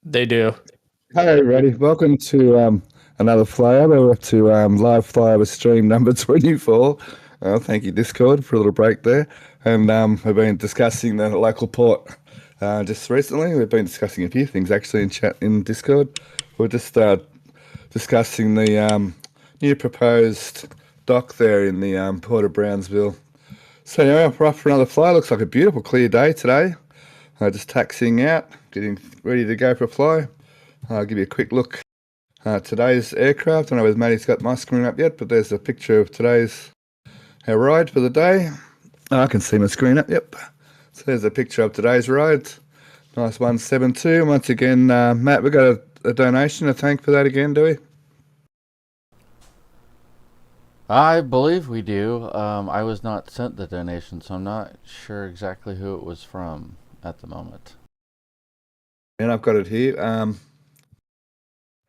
They do. Hi, everybody. Welcome to another Flyover. We're up to live Flyover stream number 24. Thank you, Discord, for a little break there. And we've been discussing the local port just recently. We've been discussing a few things actually in chat in Discord. We're just discussing the new proposed dock there in the Port of Brownsville. So yeah, we're off for another fly. Looks like a beautiful clear day today. Just taxiing out, getting ready to go for a fly. I'll give you a quick look. Today's aircraft. I don't know whether Matty's got my screen up yet, but there's a picture of today's our ride for the day. I can see my screen up, yep. So there's a picture of today's ride. Nice 172. Once again, Matt, we got a donation, a thank for that again, do we? I believe we do. I was not sent the donation, so I'm not sure exactly who it was from at the moment. And I've got it here.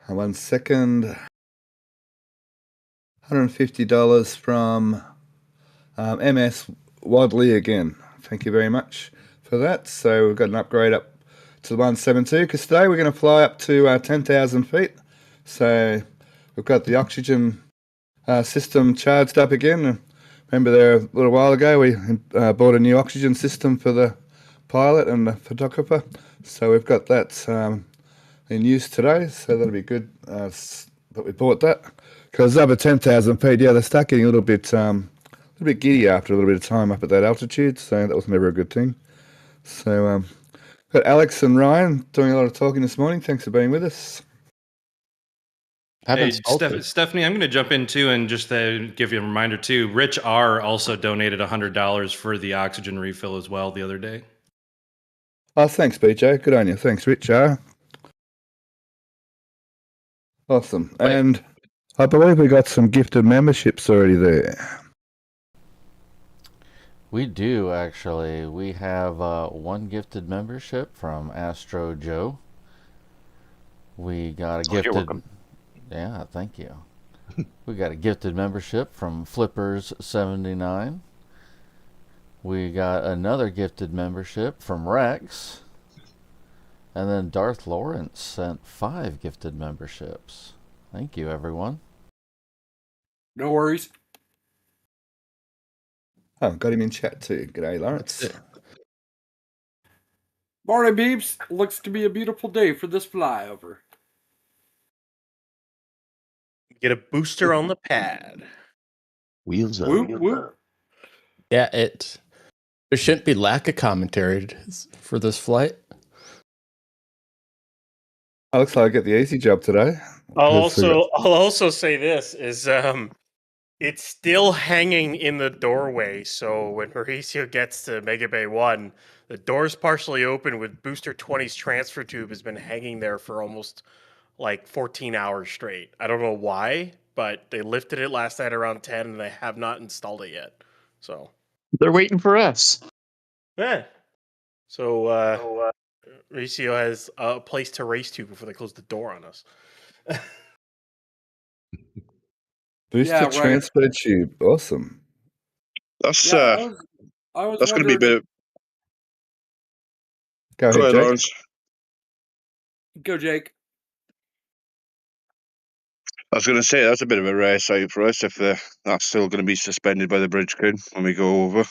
1 second. $150 from MS Wadley again. Thank you very much for that. So we've got an upgrade up to the 172 because today we're going to fly up to 10,000 feet. So we've got the oxygen system charged up again. Remember there a little while ago we bought a new oxygen system for the pilot and the photographer. So we've got that in use today. So that'll be good that we bought that. Because over 10,000 feet, yeah, they start getting a little bit giddy after a little bit of time up at that altitude. So that was never a good thing. So got Alex and Ryan doing a lot of talking this morning. Thanks for being with us. Hey, Stephanie, I'm going to jump in too and just give you a reminder too. Rich R also donated $100 for the oxygen refill as well the other day. Oh, thanks, BJ. Good on you. Thanks, Rich R. Awesome. And I believe we got some gifted memberships already there. We do, actually. We have one gifted membership from Astro Joe. We got a gifted... You're welcome. Yeah, thank you. We got a gifted membership from Flippers79. We got another gifted membership from Rex. And then Darth Lawrence sent 5 gifted memberships. Thank you, everyone. No worries. Oh, got him in chat too. G'day, Lawrence. Morning, Beeps. Looks to be a beautiful day for this flyover. Get a booster on the pad. Wheels up. Whoop, whoop. Yeah, there shouldn't be lack of commentary for this flight. Oh, looks like I get the easy job today. I'll also say this is it's still hanging in the doorway. So when Mauricio gets to Mega Bay 1, the door's partially open with Booster 20's transfer tube has been hanging there for almost like 14 hours straight. I don't know why, but they lifted it last night around 10 and they have not installed it yet. So They're waiting for us. yeah. So Mauricio has a place to race to before they close the door on us. Booster transfer tube. Awesome. That's I was that's going to be a bit. Go ahead, Jake. Lawrence. Go, Jake. I was going to say that's a bit of a rare sight for us if that's still going to be suspended by the bridge grid when we go over.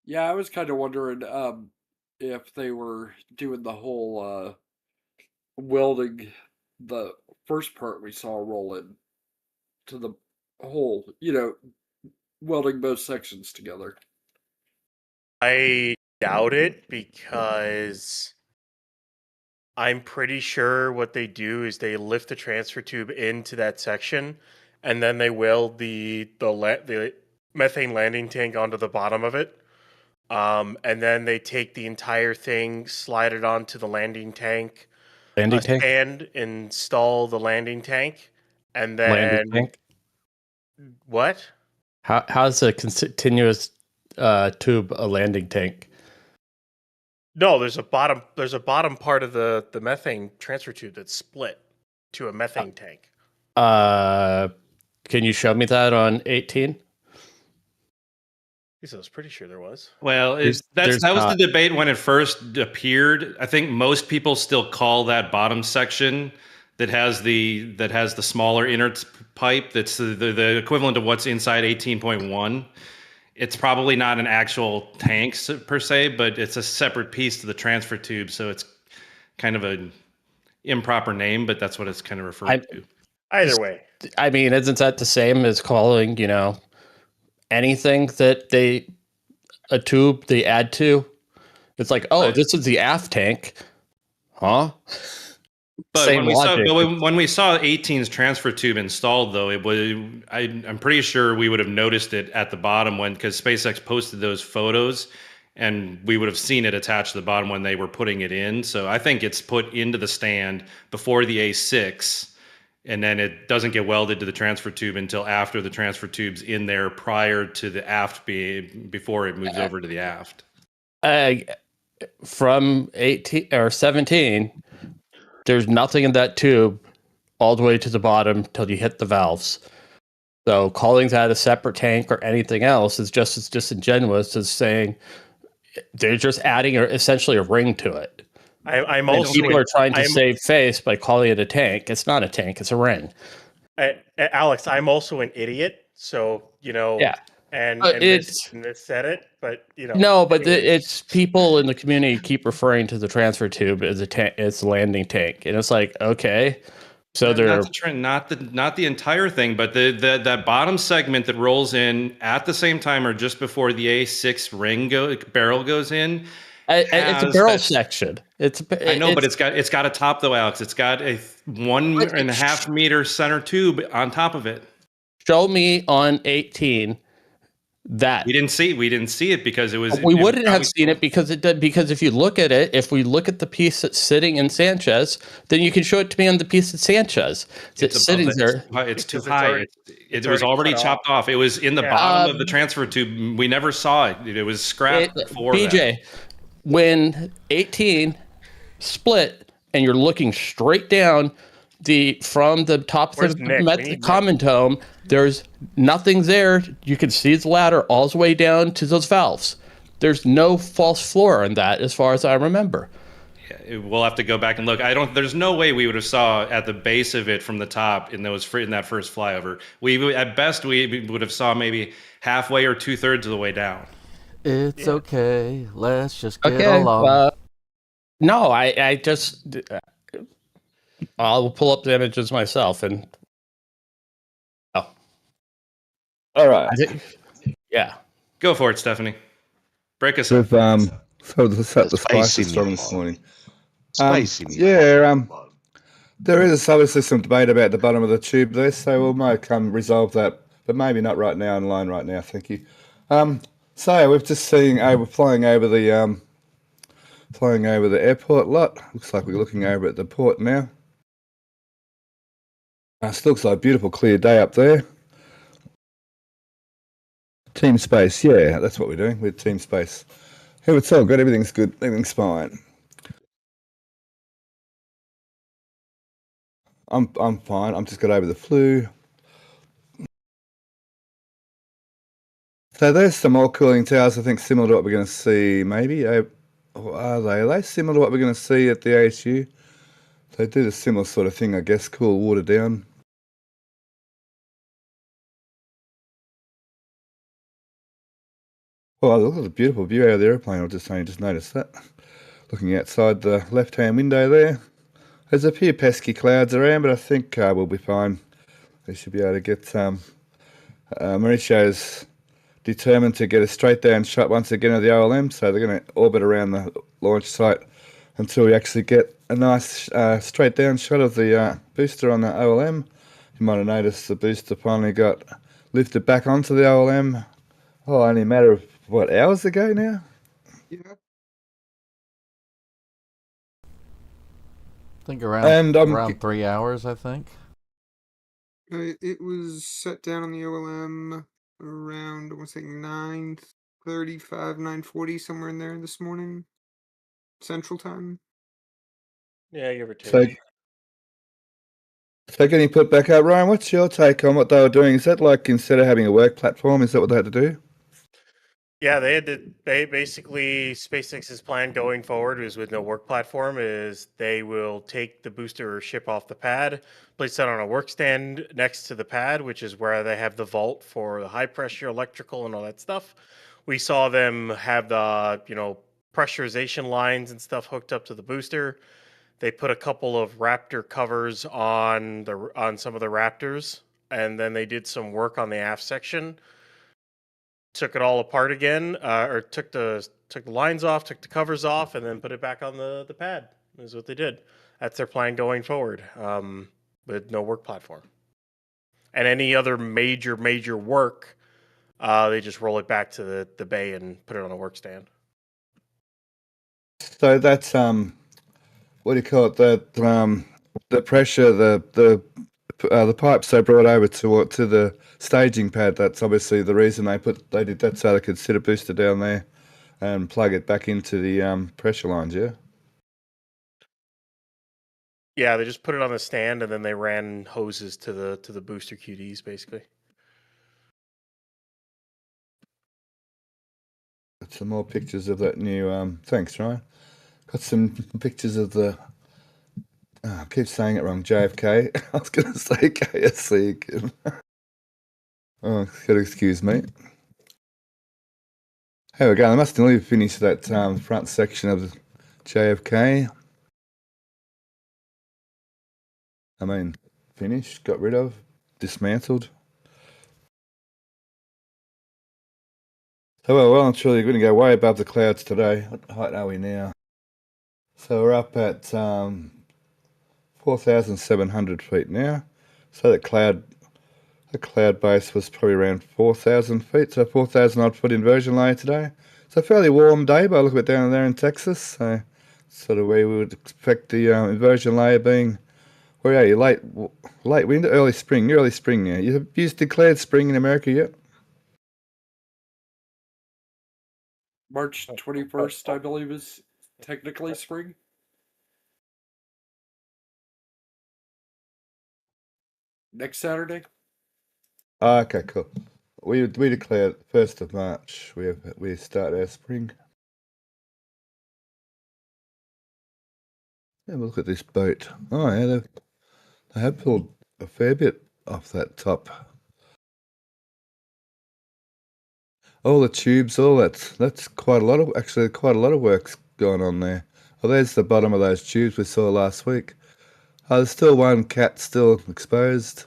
Yeah, I was kind of wondering if they were doing the whole welding the first part we saw roll in to the whole, welding both sections together. I doubt it because I'm pretty sure what they do is they lift the transfer tube into that section, and then they weld the methane landing tank onto the bottom of it. And then they take the entire thing, slide it onto the landing tank, Landing tank? stand, install the landing tank, and Landing then tank? what? How's a continuous tube a landing tank? No, there's a bottom. There's a bottom part of the methane transfer tube that's split to a methane tank. Can you show me that on 18? I was pretty sure there was. Well, There's that was the not. debate when it first appeared. I think most people still call that bottom section that has the smaller inner pipe. That's the equivalent of what's inside 18.1. It's probably not an actual tank per se, but it's a separate piece to the transfer tube, so it's kind of an improper name, but that's what it's kind of referred to. Either way, I mean, isn't that the same as calling, anything that a tube they add to? It's like, oh, this is the aft tank. Huh? But Same logic. when we saw 18's transfer tube installed, though, I'm pretty sure we would have noticed it at the bottom because SpaceX posted those photos, and we would have seen it attached to the bottom when they were putting it in. So I think it's put into the stand before the A6, and then it doesn't get welded to the transfer tube until after the transfer tube's in there, prior to the aft before it moves over to the aft. From 18 or 17, there's nothing in that tube all the way to the bottom till you hit the valves. So calling that a separate tank or anything else is just as disingenuous as saying they're just adding essentially a ring to it. I'm And also people are trying to save face by calling it a tank. It's not a tank; it's a ring. Alex, I'm also an idiot, so Yeah. and It's this said it, but no, but anyways. it's people in the community keep referring to the transfer tube as a tank, it's a landing tank, and it's like, okay, so they're not the entire thing, but that bottom segment that rolls in at the same time or just before the A6 barrel goes in. it's a barrel section. I know, but it's got a top though, Alex. It's got a 1.5 meter center tube on top of it. Show me on 18 that we didn't see it because it was. We wouldn't have seen it because it did. Because if you look at it, if we look at the piece that's sitting in Sanchez, then you can show it to me on the piece at Sanchez. It's sitting there. It's too high. It was already chopped off. It was in the bottom of the transfer tube. We never saw it. It was scrapped before BJ, when 18 split and you're looking straight down from the top of the common dome, there's nothing there. You can see the ladder all the way down to those valves. There's no false floor on that, as far as I remember. Yeah, we'll have to go back and look. There's no way we would have saw at the base of it from the top in that first flyover. At best we would have saw maybe halfway or 2/3 of the way down. It's okay. Let's just get along. No, I just I'll pull up the images myself and. All right. Yeah. Go for it, Stephanie. Break us up. So the spicy strong this morning. Spicy. There is obviously some debate about the bottom of the tube there, so we might resolve that, but maybe not right now, in line right now. Thank you. So we've just seen flying over the airport lot. Looks like we're looking over at the port now. Still looks like a beautiful clear day up there. Team Space, yeah, that's what we're doing with Team Space. Yeah, it's all good. Everything's good. Everything's fine. I'm fine. I'm just got over the flu. So there's some more cooling towers. I think similar to what we're going to see. Maybe are they similar to what we're going to see at the ASU? They do the similar sort of thing, I guess. Cool water down. Well, look at the beautiful view out of the airplane. I just noticed that. Looking outside the left-hand window there. There's a few pesky clouds around, but I think we'll be fine. We should be able to get Mauricio's determined to get a straight down shot once again of the OLM, so they're going to orbit around the launch site until we actually get a nice straight down shot of the booster on the OLM. You might have noticed the booster finally got lifted back onto the OLM. Oh, only a matter of, what, hours ago now? Yeah. I think around 3 hours, I think. It was set down on the OLM around, I want to say 9:35, 9:40, somewhere in there this morning, Central Time. Yeah, give or take. So getting put back up, Ryan, what's your take on what they were doing? Is that like instead of having a work platform, is that what they had to do? Yeah, they basically SpaceX's plan going forward is with no work platform is they will take the booster ship off the pad, place that on a work stand next to the pad, which is where they have the vault for the high pressure electrical and all that stuff. We saw them have the, pressurization lines and stuff hooked up to the booster. They put a couple of Raptor covers on some of the Raptors, and then they did some work on the aft section. Took it all apart again, or took the lines off, took the covers off, and then put it back on the pad. Is what they did. That's their plan going forward, with no work platform. And any other major work, they just roll it back to the bay and put it on a work stand. So that's what do you call it? The pressure, the pipes they brought over to the staging pad. That's obviously the reason they did that, so they could sit a booster down there and plug it back into the pressure lines. Yeah. Yeah, they just put it on the stand and then they ran hoses to the booster QDs basically. Got some more pictures of that new. Thanks, Ryan. Got some pictures of the. I keep saying it wrong. JFK. I was going to say KSC again. Oh, gotta excuse me. Here we go. They must nearly finish that front section of the JFK. I mean, finished, got rid of, dismantled. So well and truly, we're going to go way above the clouds today. What height are we now? So we're up at 4,700 feet now. So the cloud base was probably around 4,000 feet. So 4,000 odd foot inversion layer today. It's a fairly warm day, but I look at down there in Texas. So sort of where we would expect the inversion layer being. Where are you? Late winter, early spring. Early spring now. Have you declared spring in America yet? March 21st, I believe, is technically spring. Next Saturday. Okay, cool. We declared 1st of March. We start our spring. Have a look at this boat. Oh yeah, they have pulled a fair bit off that top. All the tubes, all that's quite a lot of work's going on there. Well, there's the bottom of those tubes we saw last week. There's still one cat still exposed.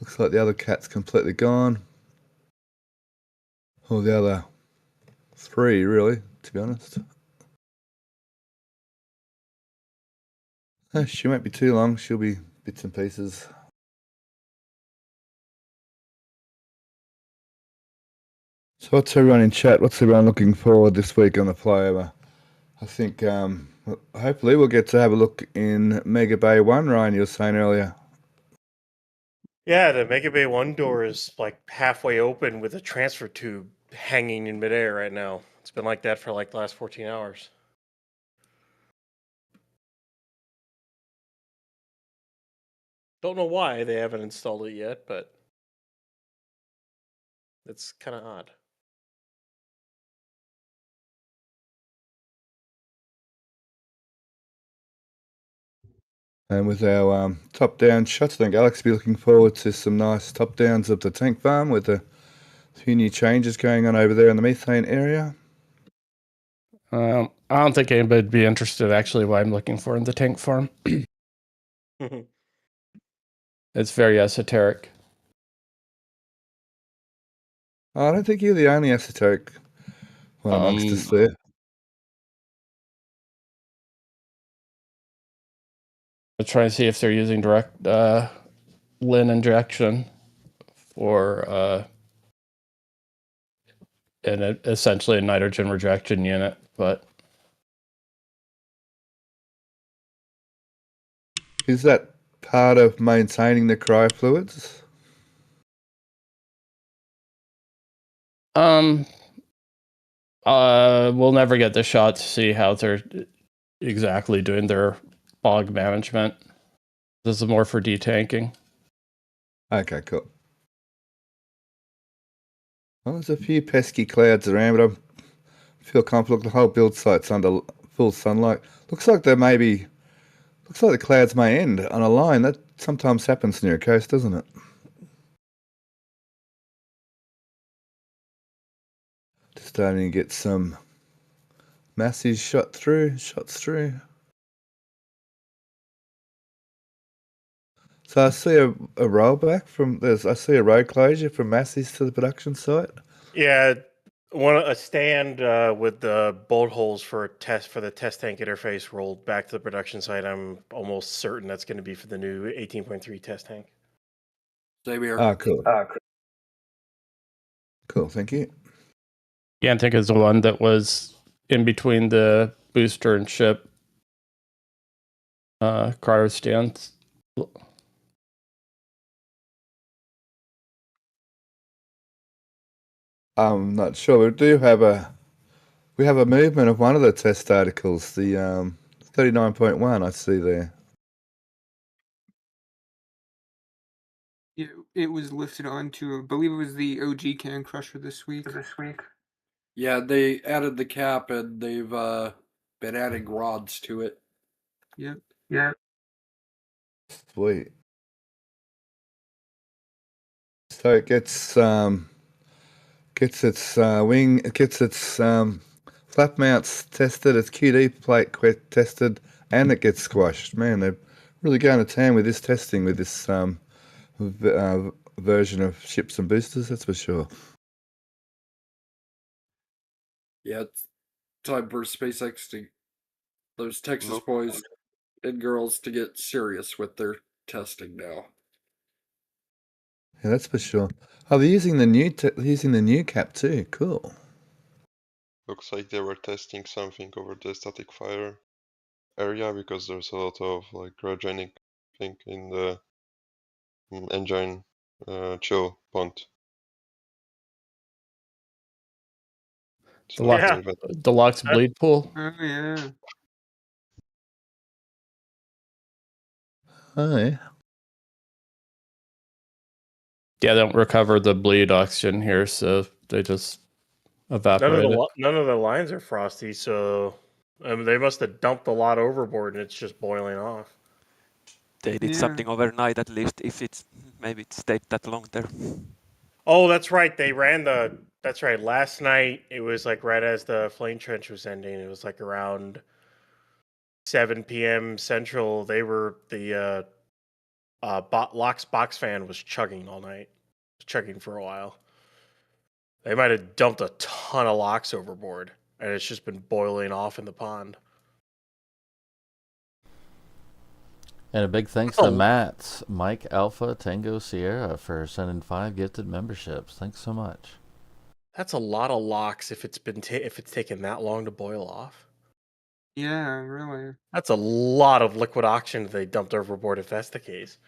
Looks like the other cat's completely gone. Or the other three, really, to be honest. She won't be too long. She'll be bits and pieces. So what's everyone in chat? What's everyone looking forward this week on the flyover? I think hopefully we'll get to have a look in Mega Bay 1, Ryan, you were saying earlier. Yeah, the Mega Bay 1 door is like halfway open with a transfer tube hanging in midair right now. It's been like that for like the last 14 hours. Don't know why they haven't installed it yet, but it's kind of odd. And with our top-down shots, I think Alex will be looking forward to some nice top-downs of the tank farm with the A few new changes going on over there in the methane area. I don't think anybody'd be interested, actually, what I'm looking for in the tank farm. It's very esoteric. I don't think you're the only esoteric one amongst us there. I'll try and see if they're using direct Lin injection for essentially a nitrogen rejection unit, but is that part of maintaining the cryo fluids? We'll never get the shot to see how they're exactly doing their bog management. This is more for detanking. Okay, cool. Well, there's a few pesky clouds around, but I feel confident the whole build site's under full sunlight. Looks like the clouds may end on a line. That sometimes happens near a coast, doesn't it? Just starting to get some masses shots through. So I see a rollback I see a road closure from masses to the production site. Yeah, a stand with the bolt holes for the test tank interface rolled back to the production site. I'm almost certain that's going to be for the new 18.3 test tank. Same here. Cool. Cool, thank you. Yeah, I think it's the one that was in between the booster and ship cryo stands. I'm not sure. We have a movement of one of the test articles, the 39.1 I see there. It was lifted onto, I believe it was the OG can crusher this week. Yeah, they added the cap and they've been adding rods to it. Yep. Sweet. So it gets its wing, it gets its flap mounts tested, its QD plate tested, and it gets squashed. Man, they're really going to town with this testing, with this version of ships and boosters, that's for sure. Yeah, it's time for SpaceX those Texas boys and girls to get serious with their testing now. Yeah, that's for sure. Oh, they're using the new cap too. Cool. Looks like they were testing something over the static fire area, because there's a lot of cryogenic thing in the engine chill pond. So The Lux bleed pool. Oh yeah. Oh yeah. Yeah, they don't recover the bleed oxygen here, so they just evaporate it. None of the lines are frosty, so they must have dumped a lot overboard and it's just boiling off. They did something overnight, at least, if maybe it stayed that long there. Oh, that's right. They ran that's right. Last night, it was right as the flame trench was ending. It was around 7 p.m. Central. They were the Locke's box fan was chugging all night. Chugging for a while. They might have dumped a ton of locks overboard, and it's just been boiling off in the pond. And a big thanks to Matt, Mike Alpha, Tango Sierra for sending 5 gifted memberships. Thanks so much. That's a lot of locks if it's taken that long to boil off. Yeah, really. That's a lot of liquid oxygen they dumped overboard if that's the case.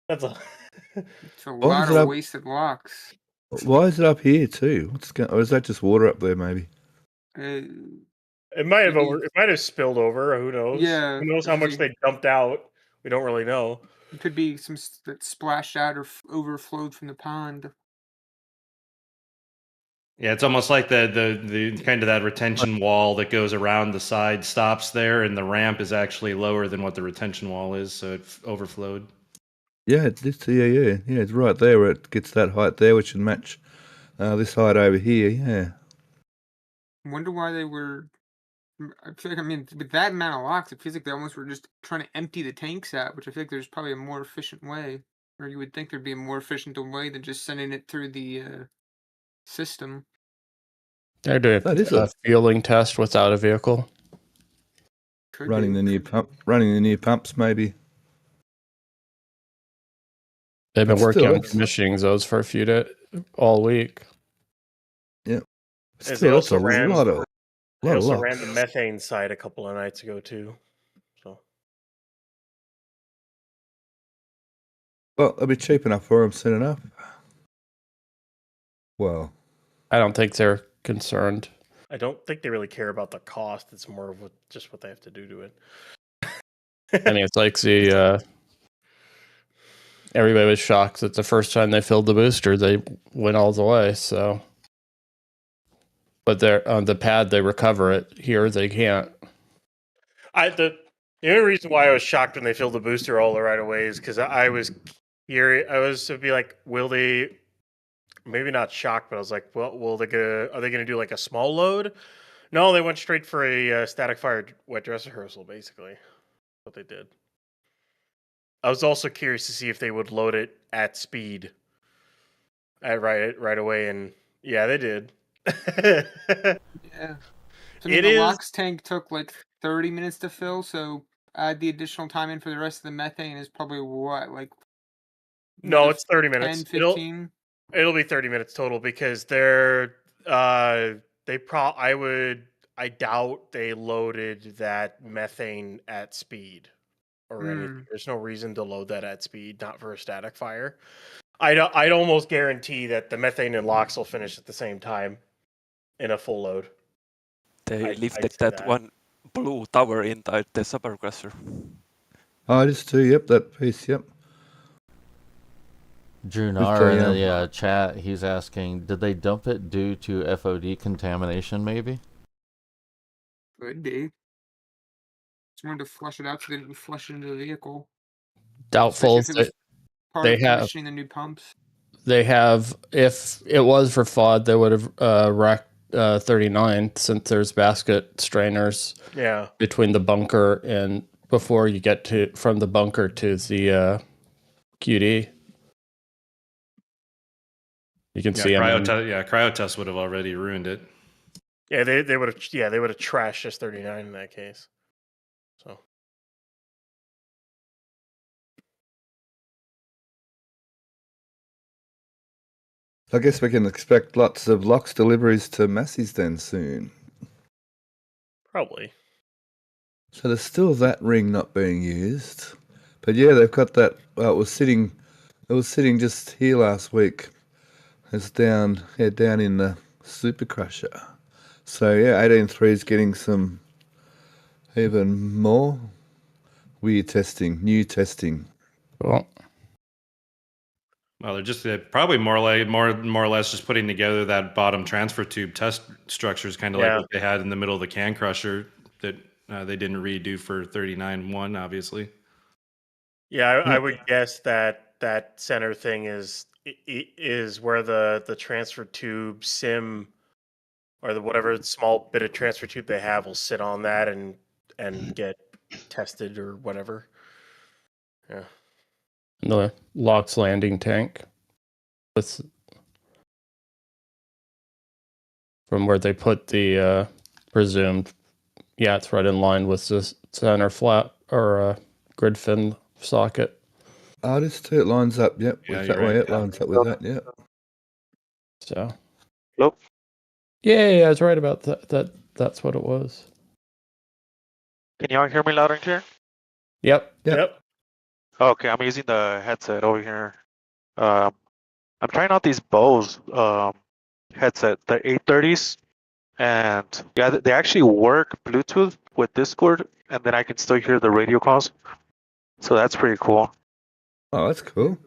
It's a lot of wasted locks. Why is it up here too? Or is that just water up there? Maybe. It might have spilled over. Who knows? Yeah. Who knows how much they dumped out? We don't really know. It could be some that splashed out or overflowed from the pond. Yeah, it's almost like the kind of that retention wall that goes around the side stops there, and the ramp is actually lower than what the retention wall is, so it overflowed. Yeah, it's right there where it gets that height there, which should match This side over here, yeah. Wonder why they were. I feel like, I mean, with that amount of locks, it feels like they almost were just trying to empty the tanks out, which I feel like there's probably a more efficient way. Or you would think there'd be a more efficient way than just sending it through the system. They're doing a fueling test without a vehicle. Running the new pumps, maybe. They've been working on commissioning those for a few days, all week. Yeah. They also ran lot the methane side a couple of nights ago too. So. Well, it'll be cheap enough for them soon enough. Well, I don't think they're concerned. I don't think they really care about the cost. It's more of just what they have to do to it. I mean, it's like everybody was shocked that the first time they filled the booster, they went all the way. So, but they're on the pad, they recover it. Here, they can't. The only reason why I was shocked when they filled the booster all the right away is because I was curious. I was to be like, will they? Maybe not shocked, but I was like, well, are they gonna do like a small load? No, they went straight for a static fire wet dress rehearsal. Basically, what they did. I was also curious to see if they would load it at speed, right away, and yeah, they did. Yeah. So the LOX tank took like 30 minutes to fill, so add the additional time in for the rest of the methane is probably what, like? No, it's 30 minutes. 10, 15? It'll be 30 minutes total because I doubt they loaded that methane at speed or anything. There's no reason to load that at speed, not for a static fire. I'd almost guarantee that the methane and LOX will finish at the same time in a full load. They lifted that one blue tower inside the supercrusher. Oh, just too. Yep, that piece. Yep. Junar in the chat, he's asking, did they dump it due to FOD contamination, maybe? Could be. Just wanted to flush it out so they didn't flush it into the vehicle. Doubtful. They have the new pumps. They have. If it was for FOD, they would have wrecked 39 since there's basket strainers. Yeah. Between the bunker and before you get from the bunker to the QD. You can see Cryotest would have already ruined it. Yeah, they would have. Yeah, they would have trashed S39 in that case. So. I guess we can expect lots of LOX deliveries to Massey's then soon. Probably. So there's still that ring not being used, but yeah, they've got that. Well, it was sitting just here last week. It's down in the Super Crusher. So yeah, 18.3 is getting some even more weird testing, new testing. Well, they're probably more or less just putting together that bottom transfer tube test structures, kind of like what they had in the middle of the can crusher that they didn't redo for 39.1, obviously. Yeah, I would guess that center thing is where the transfer tube sim or whatever small bit of transfer tube they have will sit on that and get tested or whatever. Yeah. The LOX landing tank. From where they put the presumed, it's right in line with the center flat or grid fin socket. This too, it lines up. Yep, that way it lines up with that. Yep. So. Hello. Yeah, I was right about that. That's what it was. Can y'all hear me loud and clear? Yep. Okay, I'm using the headset over here. I'm trying out these Bose headset, the 830s, and yeah, they actually work Bluetooth with Discord, and then I can still hear the radio calls. So that's pretty cool. Oh, that's cool.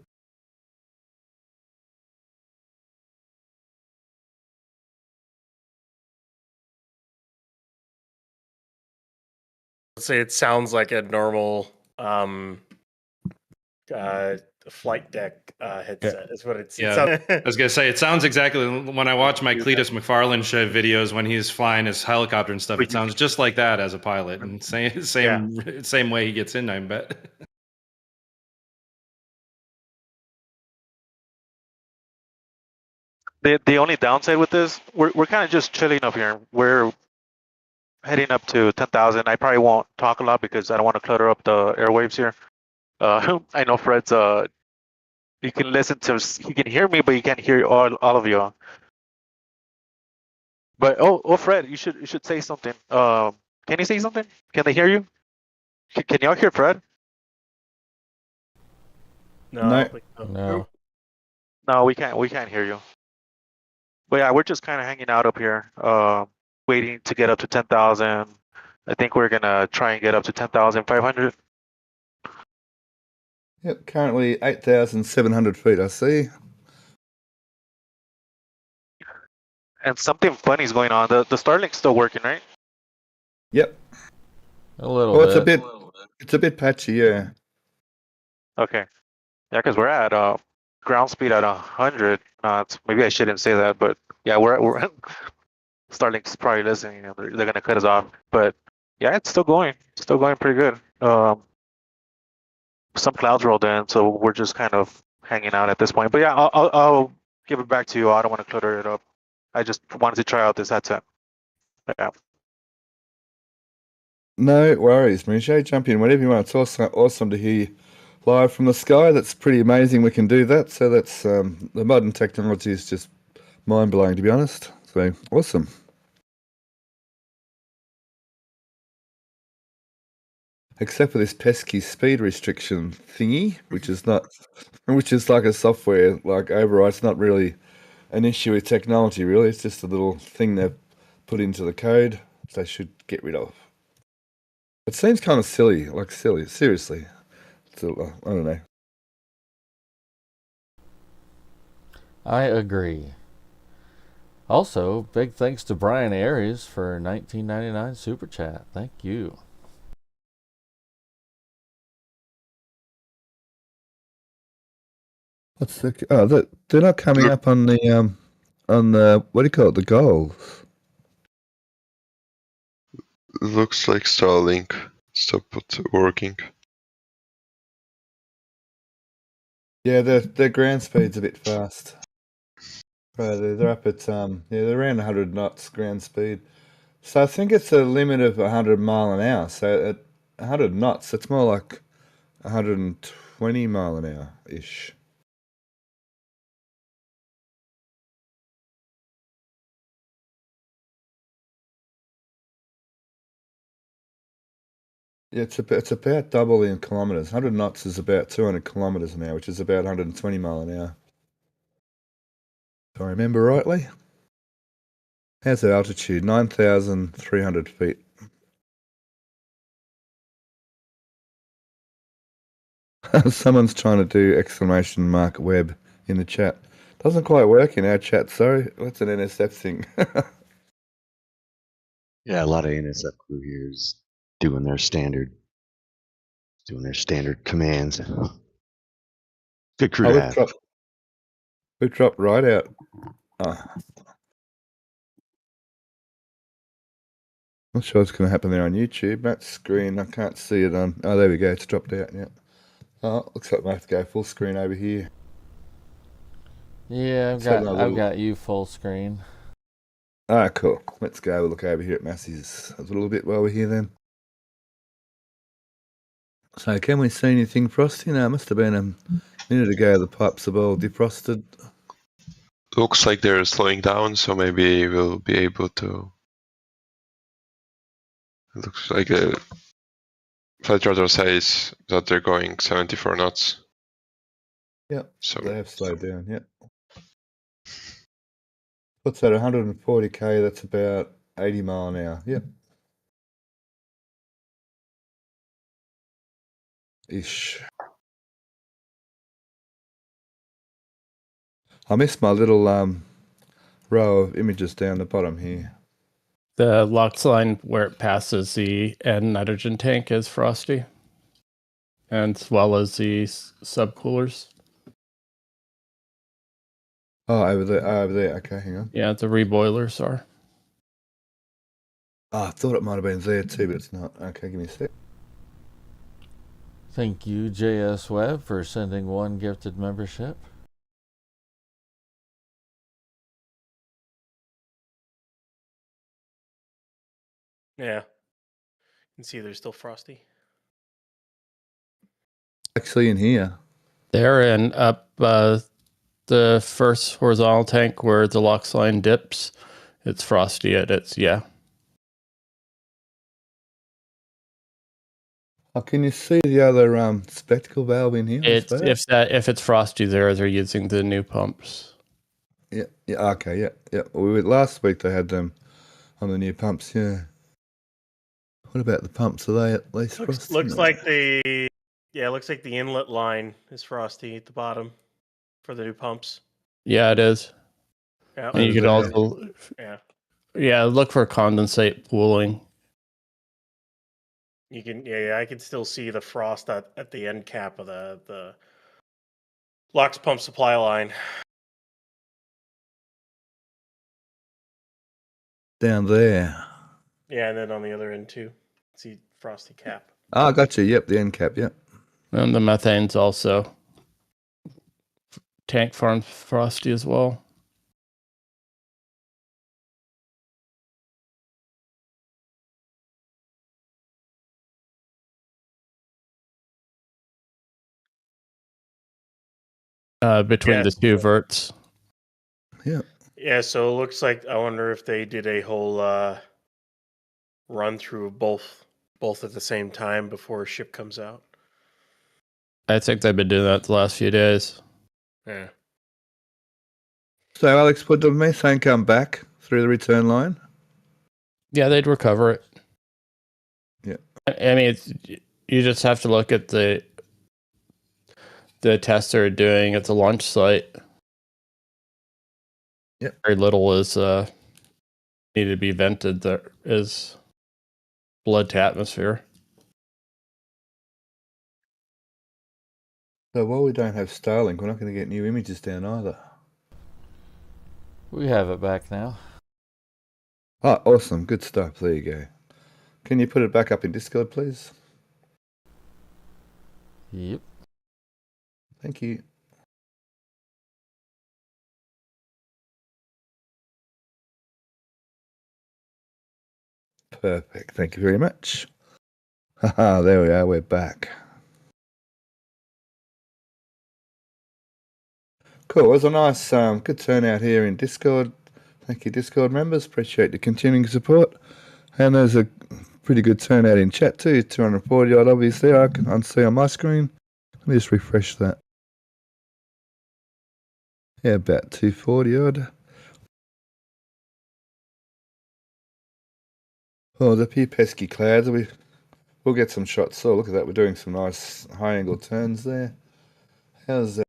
Let's say it sounds like a normal flight deck headset. Is what it's. Yeah, I was gonna say it sounds exactly when I watch my Cletus McFarland show videos when he's flying his helicopter and stuff. It sounds just like that as a pilot, and same way he gets in. I bet. The only downside with this, we're kind of just chilling up here. We're heading up to 10,000. I probably won't talk a lot because I don't want to clutter up the airwaves here. I know Fred's you can listen to, he can hear me, but you can't hear all of you. But Fred, you should say something. Can you say something? Can they hear you? Can y'all hear Fred? No. No, we can't hear you. But yeah, we're just kind of hanging out up here, waiting to get up to 10,000. I think we're gonna try and get up to 10,500. Yep, currently 8,700 feet, I see. And something funny is going on. The Starlink's still working, right? Yep. A little bit. It's a bit patchy, yeah. Okay. Yeah, because we're at ground speed at 100 knots. Maybe I shouldn't say that, but yeah, we're Starlink's probably listening. They're gonna cut us off, but yeah, it's still going pretty good. Some clouds rolled in, so we're just kind of hanging out at this point. But yeah, I'll give it back to you. I don't want to clutter it up. I just wanted to try out this headset. Yeah. No worries, Miche. Jump in whenever you want. It's awesome to hear you live from the sky. That's pretty amazing we can do that. So that's the modern technology is just mind-blowing, to be honest. So awesome. Except for this pesky speed restriction thingy, which is like a software like override. It's not really an issue with technology, really. It's just a little thing they've put into the code they should get rid of. It seems kind of silly, seriously. So, I don't know. I agree. Also, big thanks to Brian Aries for $19.99 super chat. Thank you. What's the? They're not coming up on the what do you call it? The goals. Looks like Starlink stopped working. Yeah, their ground speed's a bit fast. They're up at they're around 100 knots ground speed. So I think it's a limit of 100 mile an hour. So at 100 knots, it's more like 120 mile an hour ish. Yeah, it's about double in kilometers. 100 knots is about 200 kilometers an hour, which is about 120 mile an hour. If I remember rightly. How's the altitude? 9,300 feet. Someone's trying to do exclamation mark web in the chat. Doesn't quite work in our chat, sorry. That's an NSF thing. Yeah, a lot of NSF crew here is doing their standard commands. Good crew to have. We dropped right out. Not sure what's going to happen there on YouTube. That screen, I can't see it on. Oh, there we go. It's dropped out. Yeah. Oh, looks like we have to go full screen over here. Yeah, I've got you full screen. Ah, cool. Let's go look over here at Massey's a little bit while we're here then. So, can we see anything, Frosty? No, it must have been a minute ago the pipes are all defrosted. Looks like they're slowing down, so maybe we'll be able to. It looks like a flight radar says that they're going 74 knots. Yep, so they have slowed down, yep. What's that, 140k? That's about 80 mile an hour, yep. Ish. I missed my little row of images down the bottom here. The LOX line where it passes the end nitrogen tank is Frosty. as well as the subcoolers. Oh, over there. Oh, over there. Okay, hang on. Yeah, the reboilers are. Oh, I thought it might have been there too, but it's not. Okay, give me a sec. Thank you, JS Webb, for sending one gifted membership. Yeah. You can see they're still frosty. Actually, in here. There and up the first horizontal tank where the LOX line dips, it's frosty at its, yeah. Oh, can you see the other spectacle valve in here? It's if it's frosty there, they're using the new pumps. Yeah, okay, yeah. Well, last week they had them on the new pumps, yeah. What about the pumps? Are they at least frosty? Looks like the inlet line is frosty at the bottom for the new pumps. Yeah, it is. Yeah. And you could also look for condensate pooling. You can I can still see the frost at the end cap of the LOX pump supply line. Down there. Yeah, and then on the other end too. See frosty cap. Oh, I got you. Yep, the end cap, yep. And the methane's also tank farm frosty as well. Between the two verts. Yeah. Yeah, so it looks like I wonder if they did a whole run through of both at the same time before a ship comes out. I think they've been doing that the last few days. Yeah. So Alex, would the methane come back through the return line? Yeah, they'd recover it. Yeah. I mean, you just have to look at the tests they're doing at the launch site. Yep. Very little is needed to be vented. There is blood to atmosphere. So while we don't have Starlink, we're not going to get new images down either. We have it back now. Oh, awesome. Good stuff. There you go. Can you put it back up in Discord, please? Yep. Thank you. Perfect. Thank you very much. Haha, there we are. We're back. Cool. It was a nice, good turnout here in Discord. Thank you, Discord members. Appreciate the continuing support. And there's a pretty good turnout in chat too. 240 odd, obviously. I can see on my screen. Let me just refresh that. Yeah, about 240 odd. Oh, the few pesky clouds. We'll get some shots. So look at that. We're doing some nice high angle turns there. How's that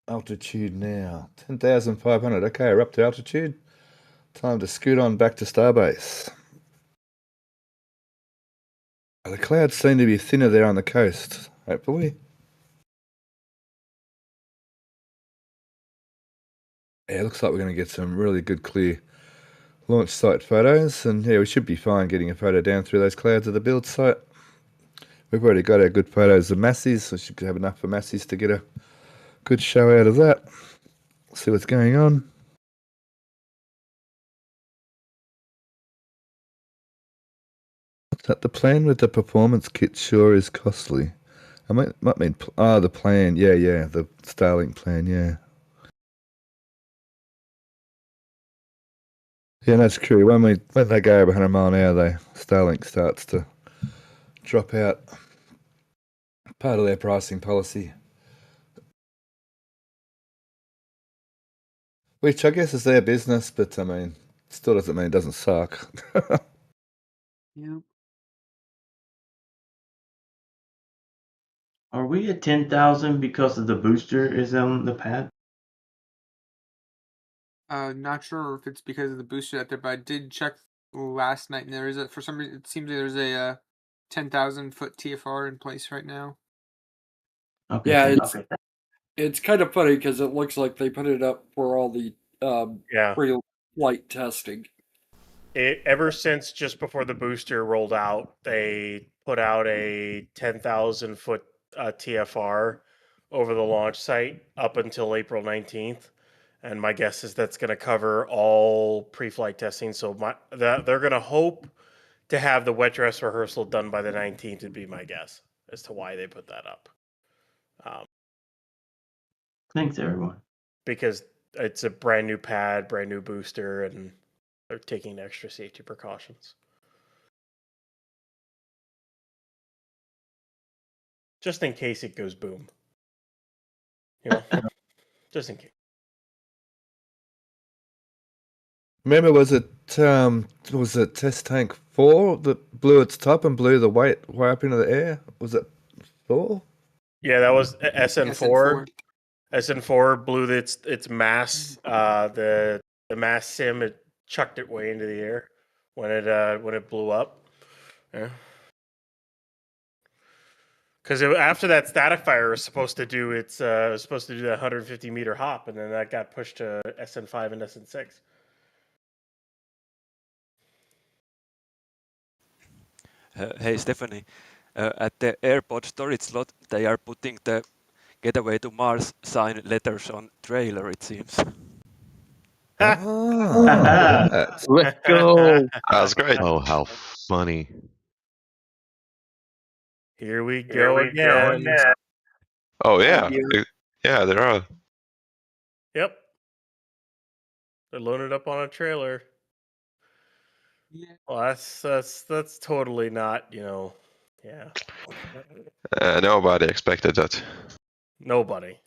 altitude now? 10,500. Okay, we're up to altitude. Time to scoot on back to Starbase. The clouds seem to be thinner there on the coast, hopefully. Yeah, looks like we're going to get some really good clear launch site photos. And yeah, we should be fine getting a photo down through those clouds of the build site. We've already got our good photos of Massey's, so we should have enough for Massey's to get a good show out of that. See what's going on. What's that? The plan with the performance kit sure is costly. I might mean, the plan. Yeah, the Starlink plan, yeah. Yeah, that's true. When they go over 100 mile an hour, Starlink starts to drop out. Part of their pricing policy. Which I guess is their business, but I mean, still doesn't mean it doesn't suck. Yeah. Are we at 10,000 because of the booster is on the pad? Not sure if it's because of the booster out there, but I did check last night, and there is for some reason, it seems like there's a 10,000 foot TFR in place right now. Okay. Yeah, Okay. it's kind of funny because it looks like they put it up for all the Yeah. pre-flight testing. Ever since just before the booster rolled out, they put out a 10,000 foot TFR over the launch site up until April 19th. And my guess is that's going to cover all pre-flight testing. So they're going to hope to have the wet dress rehearsal done by the 19th would be my guess as to why they put that up. Thanks, everyone. Because it's a brand new pad, brand new booster, and they're taking extra safety precautions. Just in case it goes boom. You know? Just in case. Remember, was it Test Tank 4 that blew its top and blew the weight way up into the air? Was it 4? Yeah, that was SN4. SN4 blew its mass. The mass sim, it chucked it way into the air when it blew up. Yeah. Because after that static fire was supposed to do that 150 meter hop, and then that got pushed to SN5 and SN6. Hey Stephanie, at the airport storage slot, they are putting the Getaway to Mars sign letters on trailer, it seems. Let's go. That's great. Oh, how funny. Here we go again. Oh yeah, yeah, there are. Yep. They're loaded up on a trailer. Yeah. Well, that's totally not, yeah. Nobody expected that. Nobody.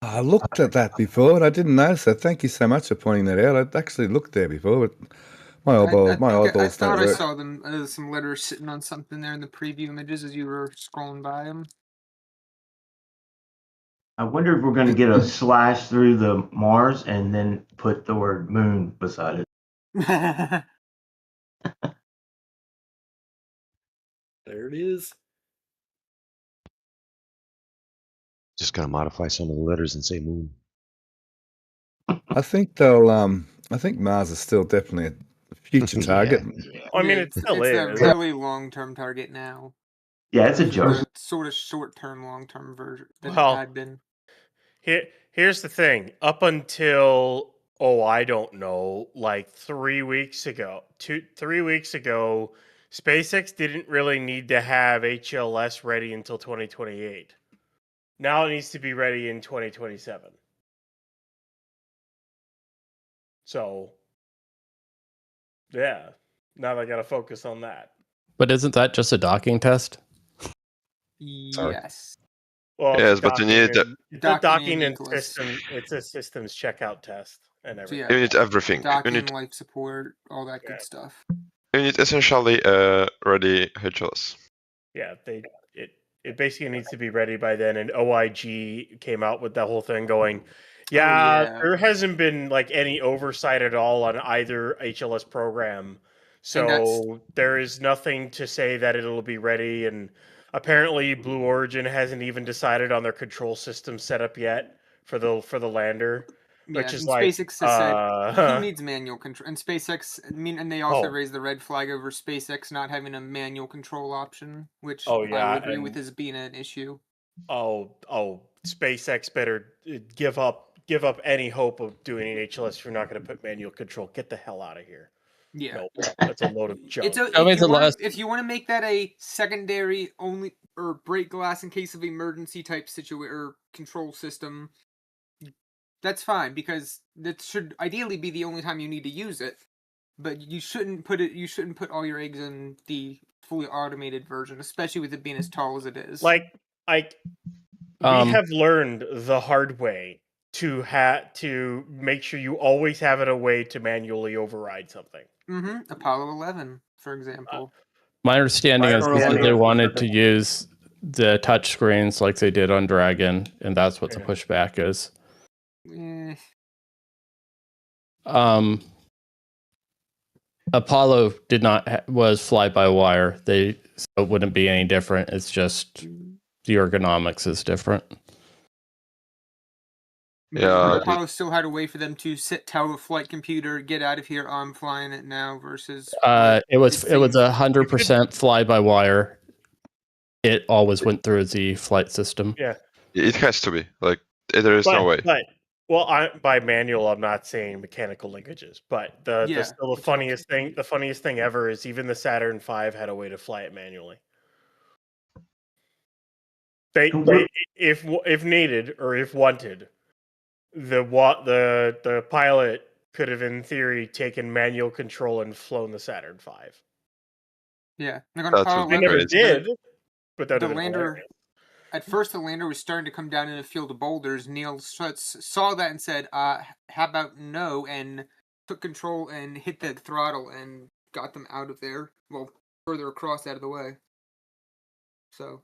I looked at that before and I didn't notice that. Thank you so much for pointing that out. I'd actually looked there before, but my I eyeballs thought don't I work. saw them some letters sitting on something there in the preview images as you were scrolling by them. I wonder if we're going to get a slash through the Mars and then put the word moon beside it. There it is. Just gotta modify some of the letters and say moon. I think they'll. I think Mars is still definitely a future target. I mean, it still it's is. a really long-term target now. Yeah, it's a joke. Sort of short-term, long-term version than Well, it had been. Here's the thing. Up until I don't know, like 3 weeks ago, 3 weeks ago, SpaceX didn't really need to have HLS ready until 2028. Now it needs to be ready in 2027. So, yeah. Now they got to focus on that. But isn't that just a docking test? Yes. Well, yes, but you need docking and system. It's a systems checkout test and everything. You need everything. Docking, You need, life support, all that good stuff. you need essentially ready HLS. Yeah, it basically needs to be ready by then. And OIG came out with that whole thing going, there hasn't been like any oversight at all on either HLS program. So there is nothing to say that it'll be ready. And apparently Blue Origin hasn't even decided on their control system setup yet for the lander. Which is like SpaceX has said he needs manual control, and SpaceX. And they also raised the red flag over SpaceX not having a manual control option, which I would agree with as being an issue. SpaceX better give up any hope of doing an HLS if you're not going to put manual control. Get the hell out of here. Yeah, nope, that's a load of junk. If you want to make that a secondary only or break glass in case of emergency type situation or control system. That's fine because that should ideally be the only time you need to use it, but you shouldn't put all your eggs in the fully automated version, especially with it being as tall as it is. We have learned the hard way to make sure you always have a way to manually override something. Apollo 11, for example. My understanding is that they wanted to use the touch screens like they did on Dragon, and that's what the pushback is. Apollo did not was fly by wire. So it wouldn't be any different. It's just the ergonomics is different. Yeah, the pilot still had a way for them to sit tower flight computer, get out of here, I'm flying it now. Versus it was 100% fly by wire. It always went through the flight system. Yeah, it has to be like there is no way. By manual, I'm not saying mechanical linkages, but the funniest thing ever is even the Saturn V had a way to fly it manually. They if needed or if wanted, the pilot could have in theory taken manual control and flown the Saturn V. Yeah, they never did, but that the would have been lander. hilarious. At first, the lander was starting to come down in a field of boulders. Neil saw that and said, "How about no?" and took control and hit the throttle and got them out of there. Well, further across, out of the way. So,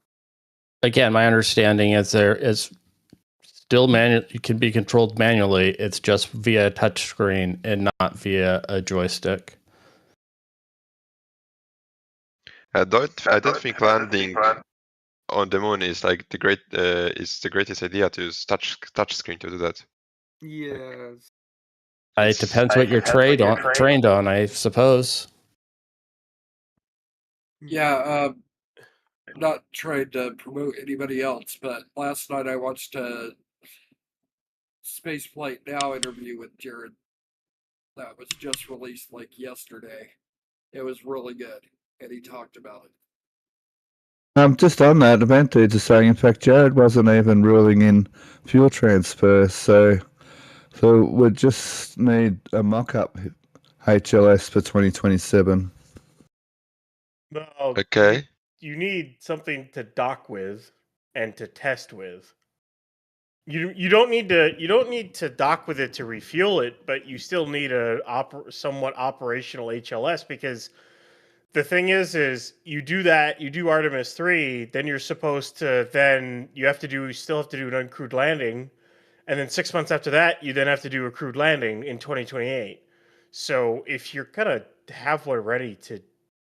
again, my understanding is there is still it can be controlled manually. It's just via a touchscreen and not via a joystick. I don't think landing on the moon is like the greatest idea to use touch screen to do that. yes. It depends what you're trained on, I suppose. Yeah, not trying to promote anybody else, but last night I watched a Spaceflight Now interview with Jared that was just released like yesterday. It was really good, and he talked about it. Just on that, event dudes are saying, in fact, Jared wasn't even ruling in fuel transfer, so we just need a mock-up HLS for 2027. No, okay. You need something to dock with and to test with. You don't need to dock with it to refuel it, but you still need a somewhat operational HLS, because the thing is you do that, you do Artemis 3, then you're supposed to you still have to do an uncrewed landing, and then 6 months after that you then have to do a crewed landing in 2028. So if you're gonna have one ready to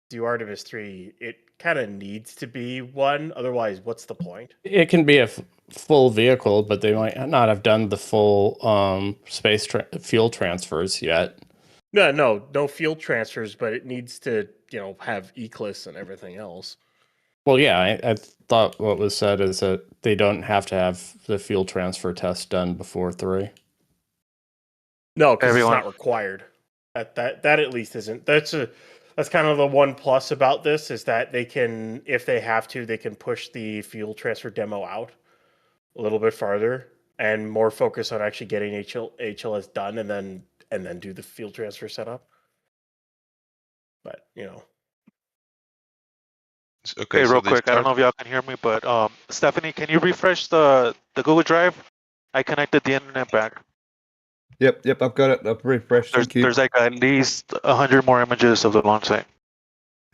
do Artemis 3, it kind of needs to be one. Otherwise, what's the point? It can be a full vehicle, but they might not have done the full fuel transfers yet. No fuel transfers, but it needs to, have ECLS and everything else. Well, yeah, I thought what was said is that they don't have to have the fuel transfer test done before 3. No, because it's not required. That at least isn't. That's kind of the one plus about this, is that they can, if they have to, they can push the fuel transfer demo out a little bit farther and more focus on actually getting HLS done, and then do the fuel transfer setup. But Okay, real quick, I don't know if y'all can hear me, but Stephanie, can you refresh the Google Drive? I connected the internet back. Yep, I've got it. I've refreshed. There's like at least 100 more images of the launch site.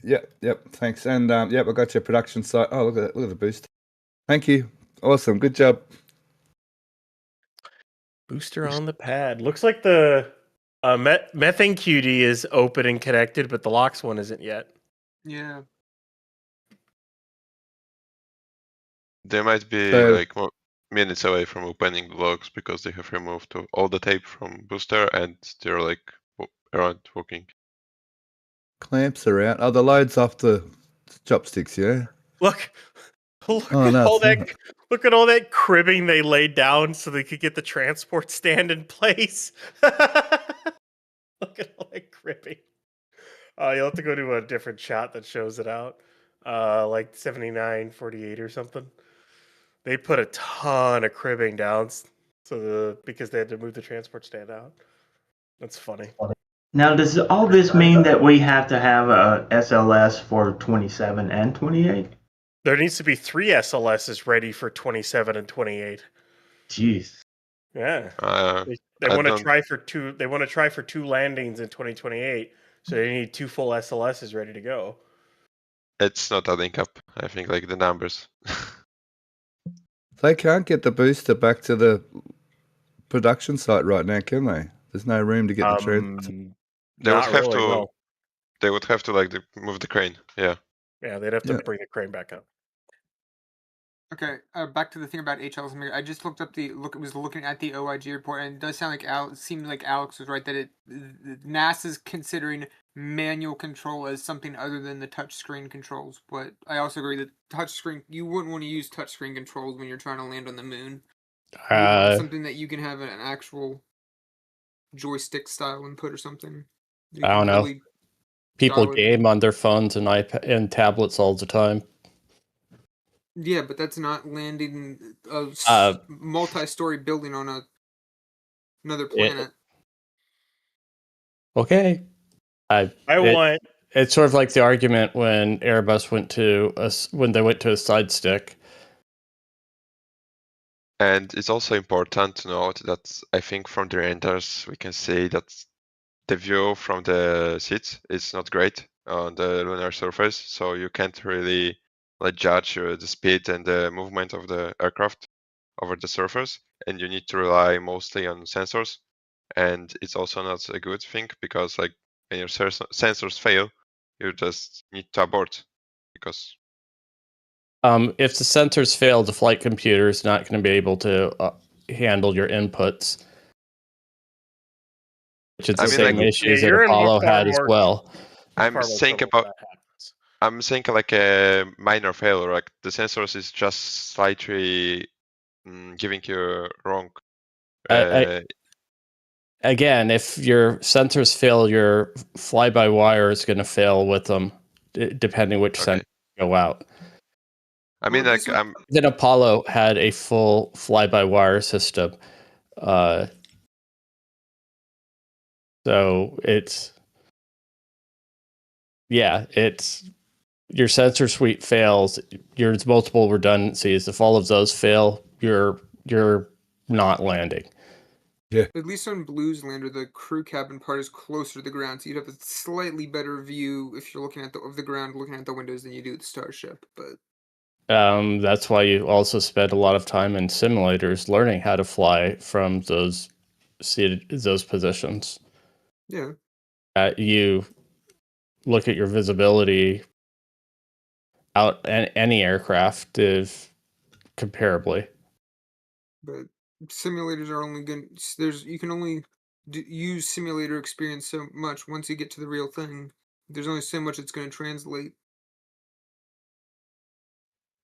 Yep, thanks. And yep, I got your production site. Oh, look at the boost. Thank you. Awesome, good job. Booster on the pad. Looks like the methane QD is open and connected, but the LOX one isn't yet. Yeah. They might be more minutes away from opening the logs because they have removed all the tape from booster and they're around working. Clamps are out. Oh, the load's off the chopsticks, yeah? Look at all that cribbing they laid down so they could get the transport stand in place. Look at all that cribbing. You'll have to go to a different shot that shows it out. Like 7948 or something. They put a ton of cribbing down because they had to move the transport stand out. That's funny. Now, does all this mean that we have to have a SLS for 27 and 28? There needs to be 3 SLSs ready for 27 and 28. Jeez. Yeah. They want to try for 2. They want to try for 2 landings in 2028. So they need 2 full SLSs ready to go. It's not adding up. I think like the numbers. They can't get the booster back to the production site right now, can they? There's no room to get the train. They would have to like move the crane. Yeah. Yeah, they'd have to bring the crane back up. Okay, back to the thing about HLs. I just looked up was looking at the OIG report, and it does sound like it seemed like Alex was right that NASA's considering manual control as something other than the touchscreen controls. But I also agree that touchscreen, you wouldn't want to use touchscreen controls when you're trying to land on the moon. You would want something that you can have an actual joystick style input or something. I don't know. Really people game on their phones and iPad and tablets all the time. Yeah, but that's not landing a multi-story building on another planet. Okay. It's sort of like the argument when Airbus went to when they went to a side stick. And it's also important to note that I think from the renders we can say that the view from the seat is not great on the lunar surface, so you can't really judge the speed and the movement of the aircraft over the surface, and you need to rely mostly on sensors. And it's also not a good thing because when your sensors fail, you just need to abort because if the sensors fail, the flight computer is not going to be able to handle your inputs, which is the same issues that Apollo had as well. I'm saying like a minor failure, like the sensors is just slightly giving you wrong. Again, if your sensors fail, your fly-by-wire is going to fail with them, depending which sensors go out. I mean, then Apollo had a full fly-by-wire system, so it's your sensor suite fails. There's multiple redundancies. If all of those fail, you're not landing. Yeah. At least on Blue's lander, the crew cabin part is closer to the ground, so you'd have a slightly better view if you're looking at the ground, looking at the windows, than you do the Starship. But that's why you also spend a lot of time in simulators learning how to fly from those positions. Yeah. You look at your visibility out any aircraft is comparably. But simulators are only good. You can only use simulator experience so much. Once you get to the real thing, there's only so much it's going to translate.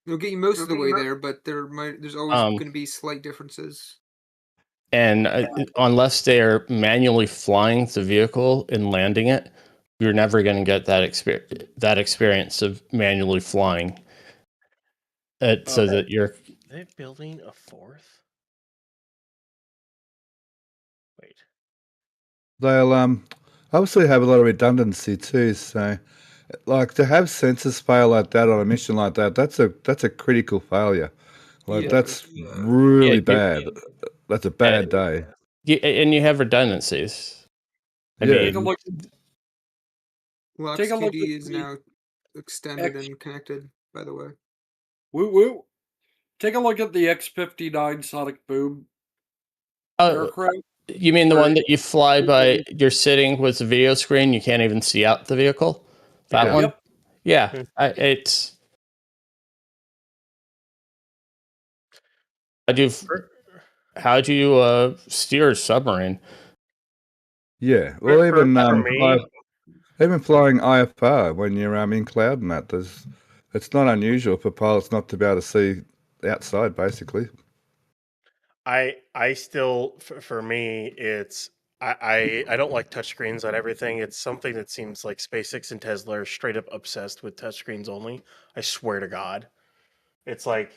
It'll get you most of the way there, but there's always going to be slight differences. And unless they're manually flying the vehicle and landing it, you're never going to get that experience of manually flying. So that you're. Are they building a fourth? Wait. They'll obviously have a lot of redundancy too. So, like to have sensors fail like that on a mission like that, that's a critical failure. Like that's really bad. That's a bad day. And you have redundancies. Take a look. Well, XQD is now extended and connected, by the way. Woo woo. Take a look at the X-59 Sonic Boom aircraft. You mean the one that you fly by? You're sitting with the video screen. You can't even see out the vehicle. That one. Yep. Yeah, it's. How do you steer a submarine? Yeah, well, even flying IFR when you're in cloud and that, it's not unusual for pilots not to be able to see outside, basically. I still, for me, it's I don't like touchscreens on everything. It's something that seems like SpaceX and Tesla are straight up obsessed with touchscreens only. I swear to God, it's like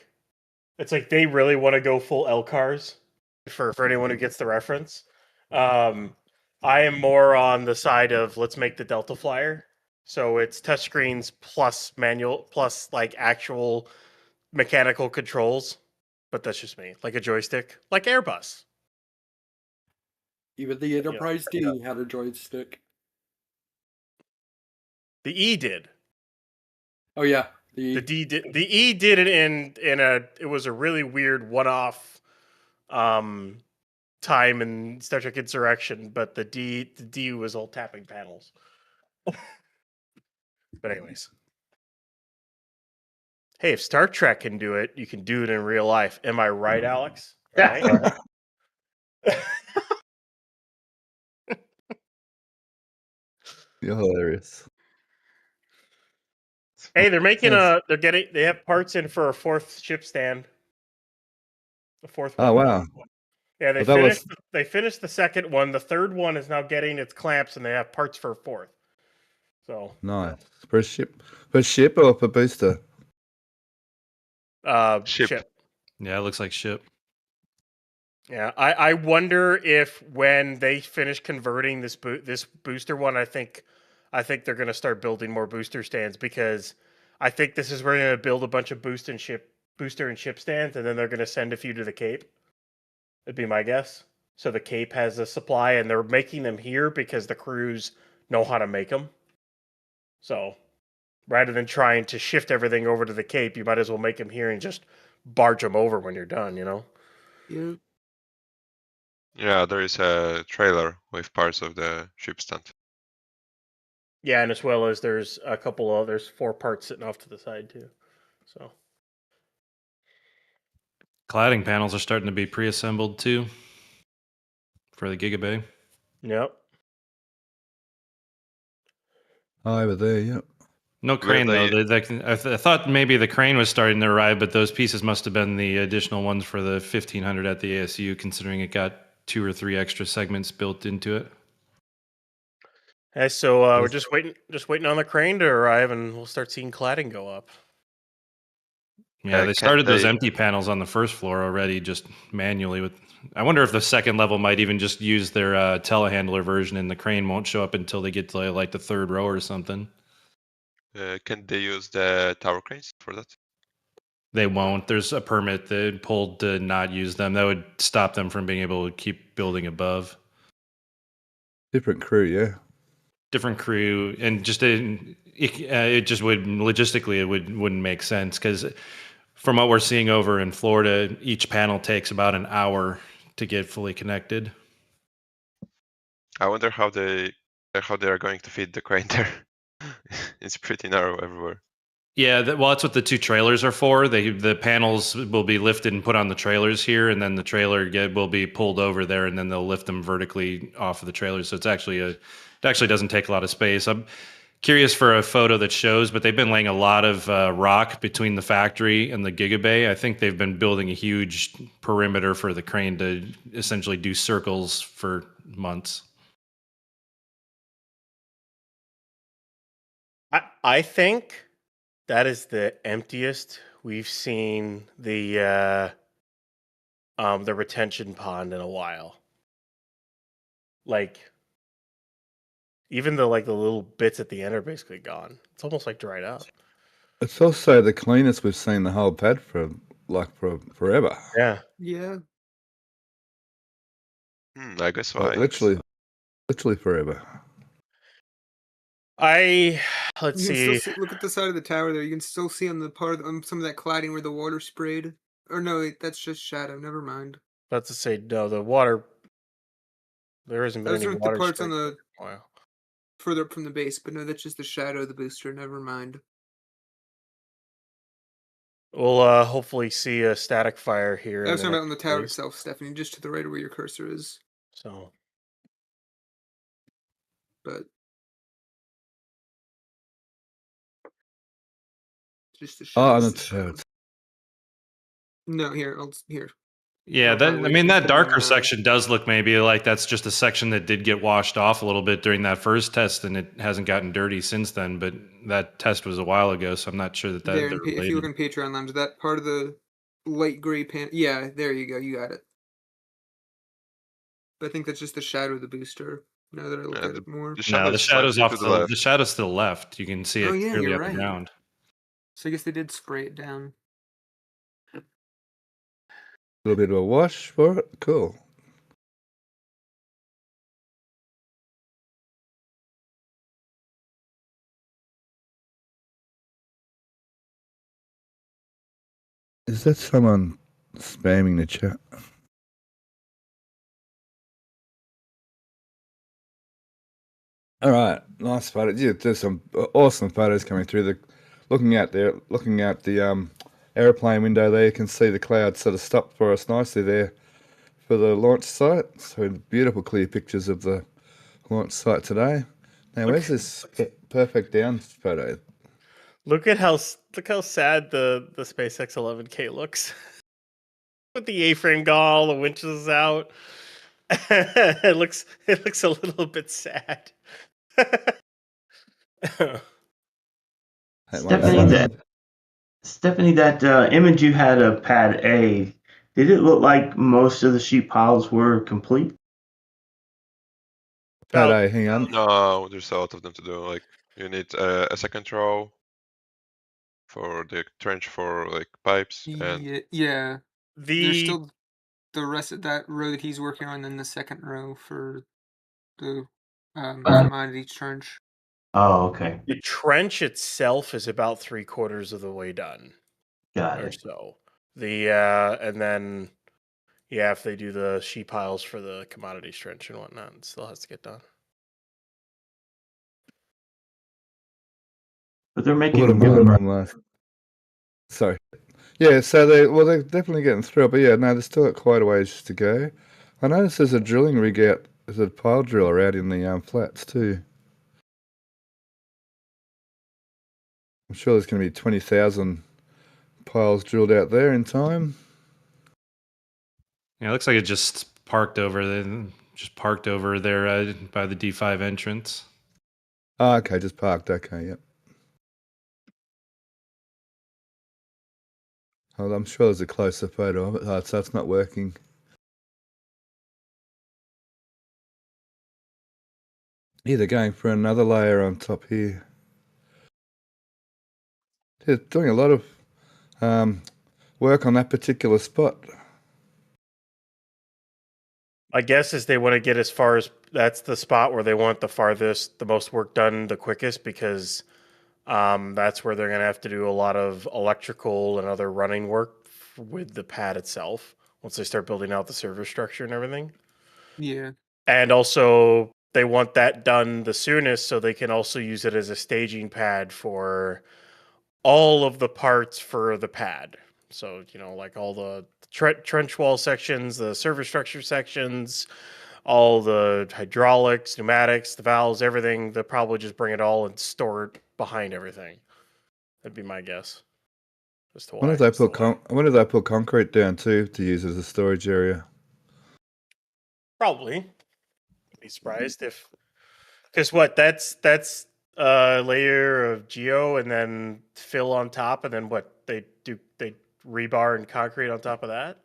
they really want to go full L cars. For anyone who gets the reference, I am more on the side of let's make the Delta Flyer. So it's touchscreens plus manual plus actual mechanical controls. But that's just me. Like a joystick, like Airbus. Even the Enterprise D had a joystick. The E did. Oh yeah, the D did. The E did it in a. It was a really weird one-off time in Star Trek Insurrection, but the D was all tapping panels. But anyways, hey, if Star Trek can do it, you can do it in real life. Am I right, Alex? Yeah. You're hilarious. Hey, they're making they have parts in for a 4th ship stand. The 4th one. Oh wow. Yeah, they Well, finished the 2nd one. The 3rd one is now getting its clamps, and they have parts for a 4th. So nice. For ship or for booster? Ship. Yeah, it looks like ship. Yeah, I wonder if when they finish converting this booster one, I think they're going to start building more booster stands, because I think this is where they're going to build a bunch of booster and ship stands, and then they're going to send a few to the Cape. That'd be my guess. So the Cape has a supply, and they're making them here because the crews know how to make them. So rather than trying to shift everything over to the Cape, you might as well make them here and just barge them over when you're done. Yeah. Yeah, there is a trailer with parts of the ship stand. Yeah, and as well as there's a couple of there's 4 parts sitting off to the side too. So Cladding panels are starting to be pre-assembled too for the Gigabay. Yep. Over there, yep. No crane though. I thought maybe the crane was starting to arrive, but those pieces must have been the additional ones for the 1500 at the ASU, considering it got 2 or 3 extra segments built into it. Hey, so we're just waiting on the crane to arrive, and we'll start seeing cladding go up. Yeah, they started those empty panels on the first floor already, just manually. I wonder if the second level might even just use their telehandler version, and the crane won't show up until they get to like the 3rd row or something. Can they use the tower cranes for that? They won't. There's a permit that pulled to not use them. That would stop them from being able to keep building above. Different crew, yeah. Different crew, and just it just would logistically it wouldn't make sense, because from what we're seeing over in Florida, each panel takes about an hour to get fully connected. I wonder how they are going to feed the crane there. It's pretty narrow everywhere. Yeah, well, that's what the 2 trailers are for. The panels will be lifted and put on the trailers here, and then the trailer will be pulled over there, and then they'll lift them vertically off of the trailers. So it actually doesn't take a lot of space. I'm curious for a photo that shows, but they've been laying a lot of rock between the factory and the Gigabay. I think they've been building a huge perimeter for the crane to essentially do circles for months. I think that is the emptiest we've seen the retention pond in a while. Like, even the little bits at the end are basically gone. It's almost like dried up. It's also the cleanest we've seen the whole pad for forever. Yeah. Yeah. I guess so. Like, literally forever. Let's see. Look at the side of the tower there. You can still see on the part on some of that cladding where the water sprayed. Or no, that's just shadow. Never mind. About to say no. The water. There hasn't been Those any aren't water the parts on sprayed the in a while. further up from the base, but no, that's just the shadow of the booster. Never mind. We'll hopefully see a static fire here. I was talking about on the tower itself, Stephanie, just to the right of where your cursor is. So. But just the shadow. Oh, on the tower. No, here. Here. Yeah, that darker section does look maybe like that's just a section that did get washed off a little bit during that first test, and it hasn't gotten dirty since then. But that test was a while ago, so I'm not sure that there, they're if you look in Patreon Lounge, that part of the light gray pan. Yeah, there you go. You got it. But I think that's just the shadow of the booster. Now that I look at it more. The shadow's off the shadow's still left. You can see it clearly up and down. So I guess they did spray it down. A little bit of a wash for it. Cool. Is that someone spamming the chat? All right, nice photo. Yeah, there's some awesome photos coming through. looking out the airplane window there, you can see the clouds sort of stopped for us nicely there for the launch site. So beautiful clear pictures of the launch site today. Now, where's this perfect down photo? Look how sad the SpaceX 11K looks. With the A-frame gone, all the winches out. it looks a little bit sad. Stephanie, that image you had of Pad A, did it look like most of the sheet piles were complete? Pad A, hang on. No, there's a lot of them to do. Like you need a second row for the trench for like pipes and yeah. There's still the rest of that row that he's working on in the second row for the commodity trench. Oh, okay. The trench itself is about 3/4 of the way done. Got or it. so. The and then if they do the sheet piles for the commodity trench and whatnot, it still has to get done. But they're making a little more than last. Sorry. Yeah, so they're definitely getting through it, but yeah, no, there's still got quite a ways to go. I noticed there's a drilling rig out, there's a pile driller out in the flats too. I'm sure there's going to be 20,000 piles drilled out there in time. Yeah, it looks like it just parked over there by the D5 entrance. Oh, okay, just parked. Okay, yep. Oh, I'm sure there's a closer photo of it. Oh, so it's not working. Yeah, they're going for another layer on top here. They're doing a lot of work on that particular spot. I guess is they want to get as far as that's the spot where they want the most work done the quickest, because that's where they're going to have to do a lot of electrical and other running work with the pad itself once they start building out the server structure and everything. Yeah. And also they want that done the soonest so they can also use it as a staging pad for all of the parts for the pad. So, like all the trench wall sections, the server structure sections, all the hydraulics, pneumatics, the valves, everything. They'll probably just bring it all and store it behind everything. That'd be my guess. As to why. I wonder if they put concrete down too to use as a storage area. Probably. Be surprised if, because that's a layer of geo and then fill on top, and then what they rebar and concrete on top of that.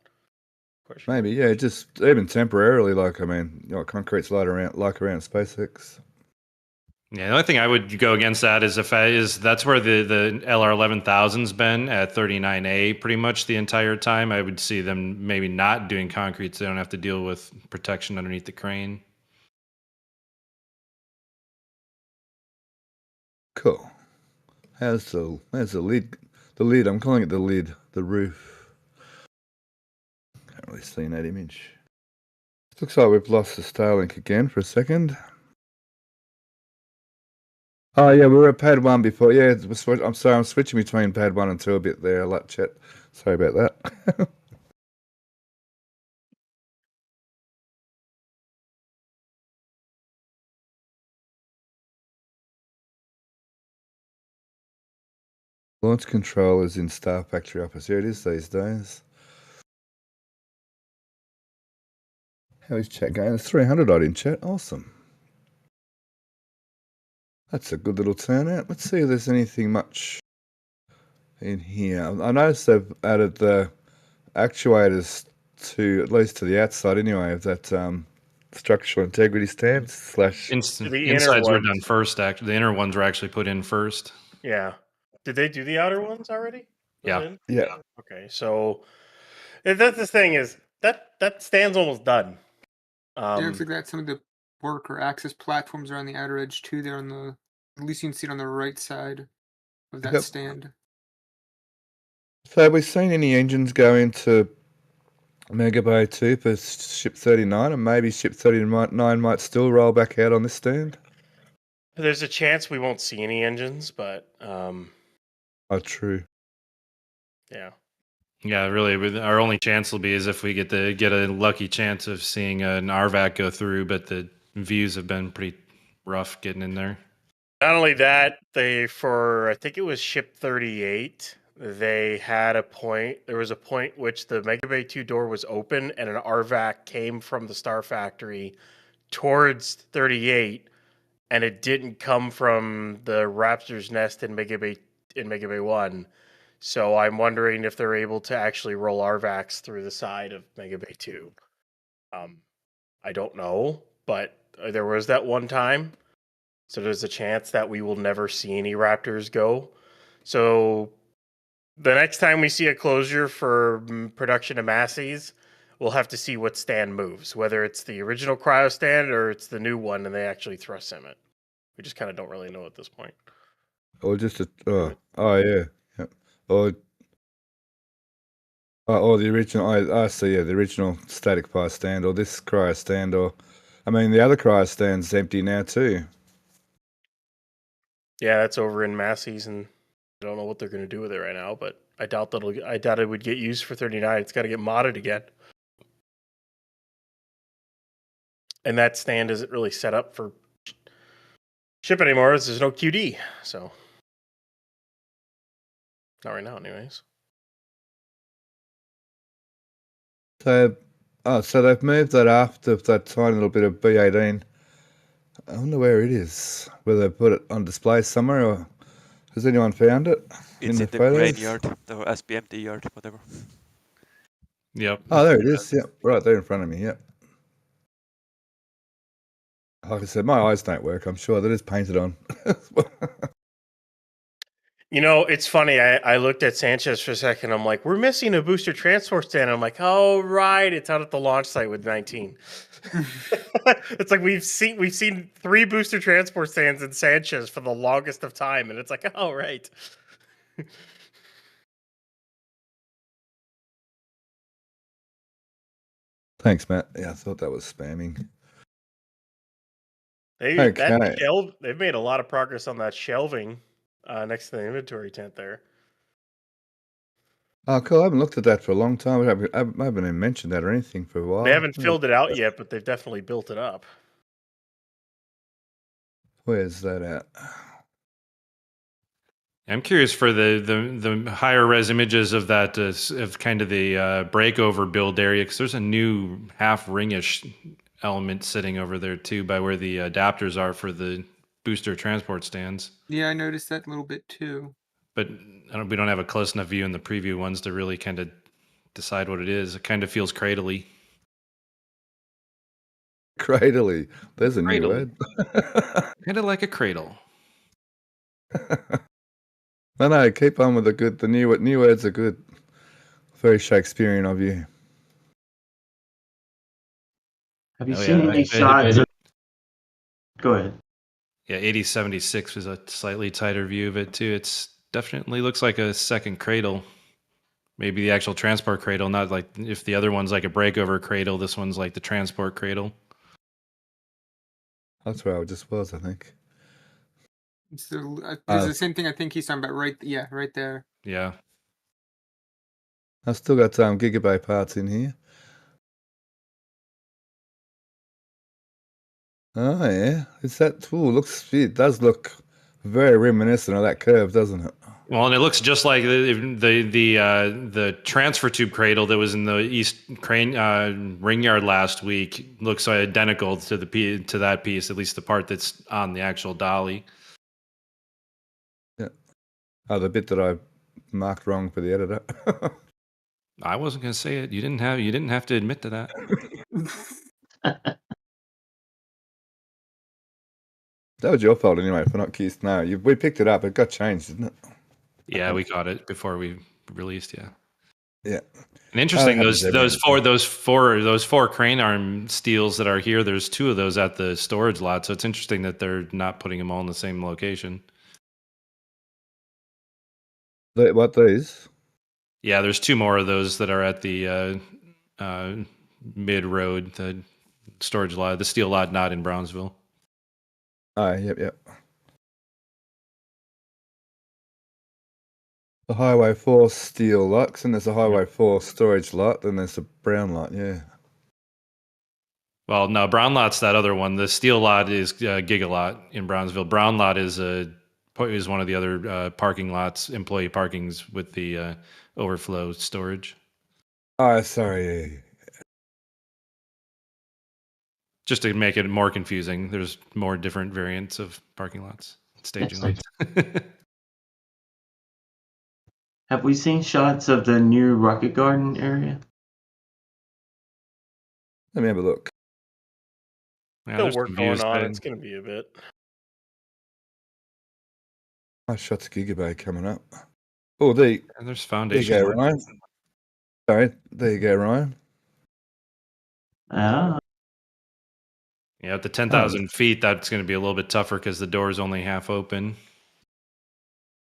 Maybe, yeah, just even temporarily. Like, I mean, concrete's around SpaceX. Yeah, the only thing I would go against that is that's where the LR11,000's been at 39A pretty much the entire time. I would see them maybe not doing concrete so they don't have to deal with protection underneath the crane. Cool. How's the lid? The lid, I'm calling it the lid, the roof. Can't really see in that image. Looks like we've lost the Starlink again for a second. Oh yeah, we were at pad 1 before. Yeah, I'm sorry, I'm switching between pad 1 and 2 a bit there. I'll let chat. Sorry about that. Launch control is in Star Factory Office. Here it is these days. How is chat going? It's 300 odd in chat. Awesome. That's a good little turnout. Let's see if there's anything much in here. I noticed they've added the actuators to, at least to the outside anyway, of that structural integrity stand / the insides were done first. Actually, the inner ones were actually put in first. Yeah. Did they do the outer ones already? Yeah. Yeah. Okay, so that's the thing is that stand's almost done. Yeah, looks like that. Some of the work or access platforms are on the outer edge too. They're on the, at least you can see it on the right side of that stand. So have we seen any engines go into Mega Bay 2 for Ship 39, and maybe Ship 39 might still roll back out on this stand? There's a chance we won't see any engines, but Oh, true. Yeah. Yeah, really, our only chance will be is if we get a lucky chance of seeing an RVAC go through, but the views have been pretty rough getting in there. Not only that, I think it was ship 38, they had a point. There was a point which the Mega Bay 2 door was open and an RVAC came from the Star Factory towards 38, and it didn't come from the Raptor's nest in Mega Bay 1. So I'm wondering if they're able to actually roll RVACs through the side of Mega Bay 2. I don't know, but there was that one time. So there's a chance that we will never see any Raptors go. So the next time we see a closure for production of Massey's, we'll have to see what stand moves, whether it's the original cryo stand or it's the new one and they actually thrust sim it. We just kind of don't really know at this point. Or just yeah. Or the original. I see. Yeah, the original static fire stand, or this cryo stand, or I mean, the other cryo stand's empty now too. Yeah, that's over in Massey's, and I don't know what they're going to do with it right now. But I doubt it would get used for 39. It's got to get modded again. And that stand isn't really set up for ship anymore. There's no QD, so not right now, anyways. So they've moved that after that tiny little bit of B18. I wonder where it is. Whether they put it on display somewhere, or has anyone found it? It's in the grain yard, the SPMD yard, whatever. Yep. Oh, there it is. Yep, right there in front of me. Yep. Like I said, my eyes don't work. I'm sure that is painted on. You know, it's funny. I looked at Sanchez for a second. I'm like, we're missing a booster transport stand. I'm like, oh right, it's out at the launch site with 19. It's like we've seen 3 booster transport stands in Sanchez for the longest of time, and it's like, oh right. Thanks, Matt. Yeah, I thought that was spamming. They've made a lot of progress on that shelving next to the inventory tent there. Oh, cool. I haven't looked at that for a long time. I haven't even mentioned that or anything for a while. They haven't filled it out yet, but they've definitely built it up. Where's that at? I'm curious for the higher res images of that of kind of the breakover build area, because there's a new half ringish element sitting over there too, by where the adapters are for the booster transport stands. Yeah, I noticed that a little bit too. But we don't have a close enough view in the preview ones to really kind of decide what it is. It kind of feels cradly. Cradly. There's a new word. Kind of like a cradle. No, keep on with the new words are good. Very Shakespearean of you. Have you seen any shots of... Go ahead. Yeah, 8076 was a slightly tighter view of it too. It's definitely looks like a second cradle. Maybe the actual transport cradle, not like if the other one's like a breakover cradle, this one's like the transport cradle. That's where I just was, I think. So, there's the same thing I think he's talking about, right there. Yeah. I've still got Gigabyte parts in here. Oh yeah, it does look very reminiscent of that curve, doesn't it? Well, and it looks just like the transfer tube cradle that was in the East Crane ring yard last week. Looks identical to that piece, at least the part that's on the actual dolly. Yeah. Oh, the bit that I marked wrong for the editor. I wasn't going to say it. You didn't have to admit to that. That was your fault anyway for not kissed. No, we picked it up. It got changed, didn't it? Yeah, we caught it before we released. Yeah. Yeah. And interesting, those four crane arm steels that are here. There's 2 of those at the storage lot. So it's interesting that they're not putting them all in the same location. What these? Yeah, there's 2 more of those that are at the mid road, the storage lot, the steel lot, not in Brownsville. Oh, yep. The Highway 4 steel lots, and there's a Highway 4 storage lot, and there's a brown lot, yeah. Well, no, brown lot's that other one. The steel lot is Giga Lot in Brownsville. Brown lot is one of the other parking lots, employee parkings with the overflow storage. Oh, sorry. Just to make it more confusing, there's more different variants of parking lots, staging lots. Have we seen shots of the new Rocket Garden area? Let me have a look. Yeah, Still there's work some going views, on. but It's going to be a bit. Oh, shots Gigabay coming up. Oh, there's foundation. There you go, Ryan. Sorry, there you go, Ryan. Ah. Yeah, at the 10,000 feet, that's going to be a little bit tougher because the door is only half open.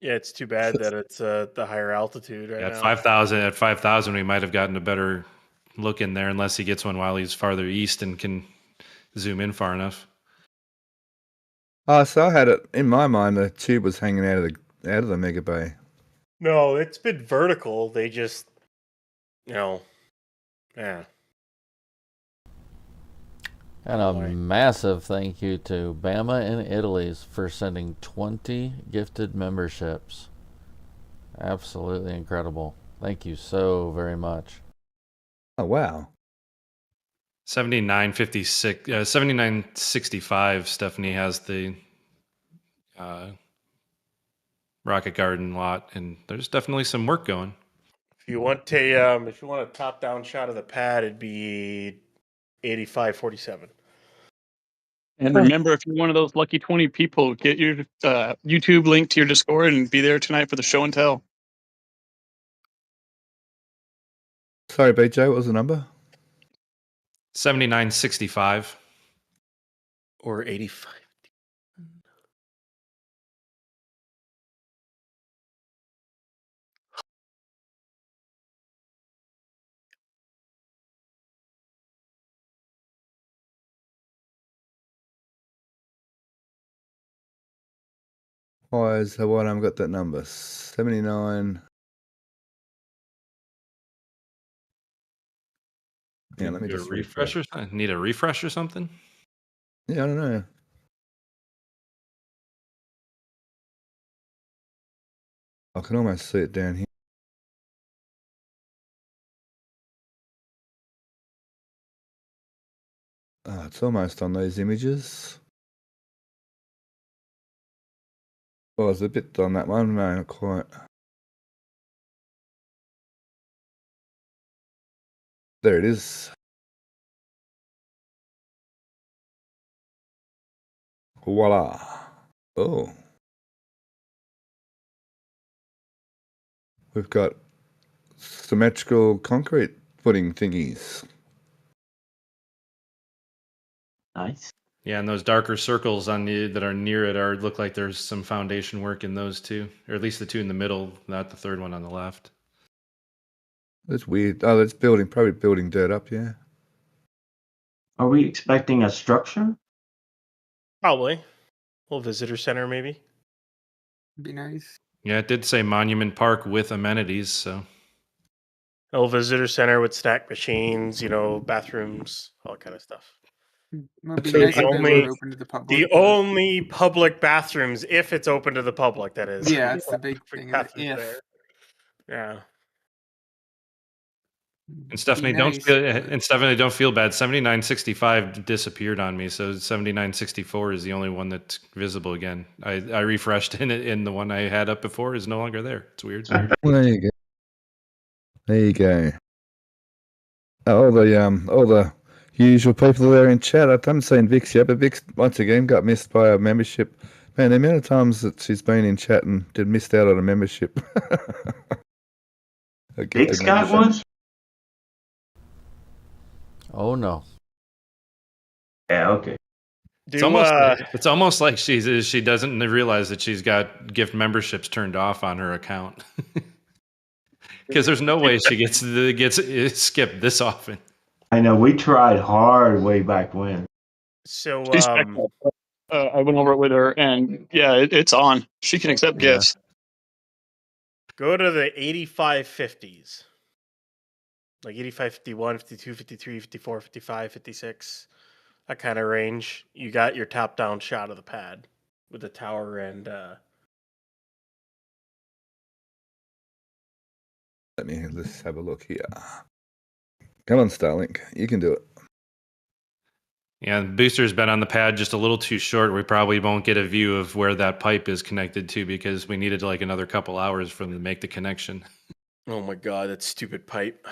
Yeah, it's too bad that it's the higher altitude right Yeah, now. at 5,000, we might have gotten a better look in there, unless he gets one while he's farther east and can zoom in far enough. Oh, so I had it in my mind. The tube was hanging out of the Mega Bay. No, it's been vertical. They just, yeah. And a massive thank you to Bama and Italy's for sending 20 gifted memberships. Absolutely incredible. Thank you so very much. Oh, wow. 7965, Stephanie has the Rocket Garden lot, and there's definitely some work going. If you want a top-down shot of the pad, it'd be 8547. And remember, if you're one of those lucky 20 people, get your YouTube link to your Discord and be there tonight for the show and tell. Sorry, BJ, what was the number? 7965. Or 85. Why is the one I've got that number? 79. Yeah, let me just refresh. Need a refresh or something? Yeah, I don't know. I can almost see it down here. Oh, it's almost on those images. Oh, it's a bit on that one. No, not quite. There it is. Voila. Oh. We've got symmetrical concrete footing thingies. Nice. Yeah, and those darker circles that are near it look like there's some foundation work in those two, or at least the two in the middle, not the third one on the left. That's weird. Oh, that's probably building dirt up, yeah. Are we expecting a structure? Probably. A little visitor center, maybe. Be nice. Yeah, it did say Monument Park with amenities, so. A little visitor center with stacked machines, bathrooms, all kind of stuff. It'd be nice if they were open to the public. The only public bathrooms, if it's open to the public, that is. Yeah, that's the big thing. If. Yeah. And Stephanie, don't feel bad. 7965 disappeared on me, so 7964 is the only one that's visible again. I refreshed in the one I had up before is no longer there. It's weird. Well, there you go. There you go. All the usual people there in chat. I haven't seen Vix yet, but Vix once again got missed by a membership. Man, the amount of times that she's been in chat and missed out on a membership. Vix got one? Oh no. Yeah, okay. It's almost like she doesn't realize that she's got gift memberships turned off on her account. Because there's no way she gets skipped this often. I know, we tried hard way back when. So I went over it with her, and yeah, it's on. She can accept gifts. Go to the 8550s. Like 85, 51, 52, 53, 54, 55, 56. That kind of range. You got your top-down shot of the pad with the tower and... Let's have a look here. Come on, Starlink. You can do it. Yeah, the booster's been on the pad just a little too short. We probably won't get a view of where that pipe is connected to because we needed like another couple hours for them to make the connection. Oh my god, that stupid pipe.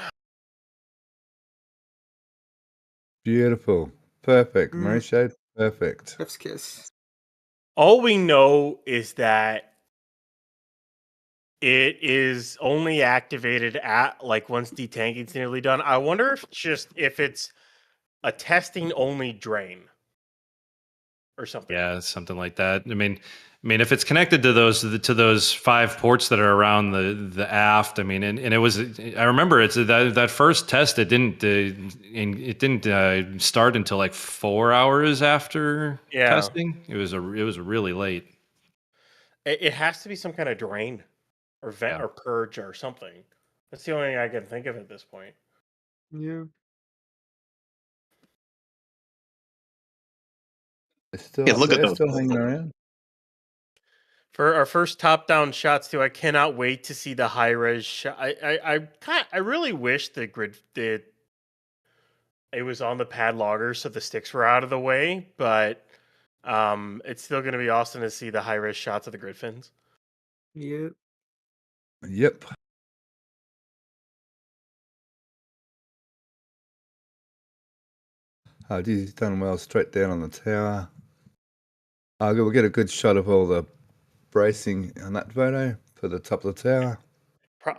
Beautiful. Perfect. Mary Shade, perfect. Chef's kiss. All we know is that it is only activated at like once detanking's nearly done. I wonder if it's a testing only drain or something. Yeah, something like that. I mean, if it's connected to those 5 ports that are around the aft, I mean, and it was. I remember it's that first test. It didn't start until like 4 hours after testing. It was really late. It has to be some kind of drain or vent or purge or something. That's the only thing I can think of at this point. Yeah. It's still Yeah, look at those. still hanging around. For our first top-down shots too, I cannot wait to see the high-res shot. I really wish it was on the pad logger so the sticks were out of the way, but it's still going to be awesome to see the high-res shots of the grid fins. Yep. Yep. Oh, geez, he's done well straight down on the tower. We'll get a good shot of all the bracing on that photo for the top of the tower.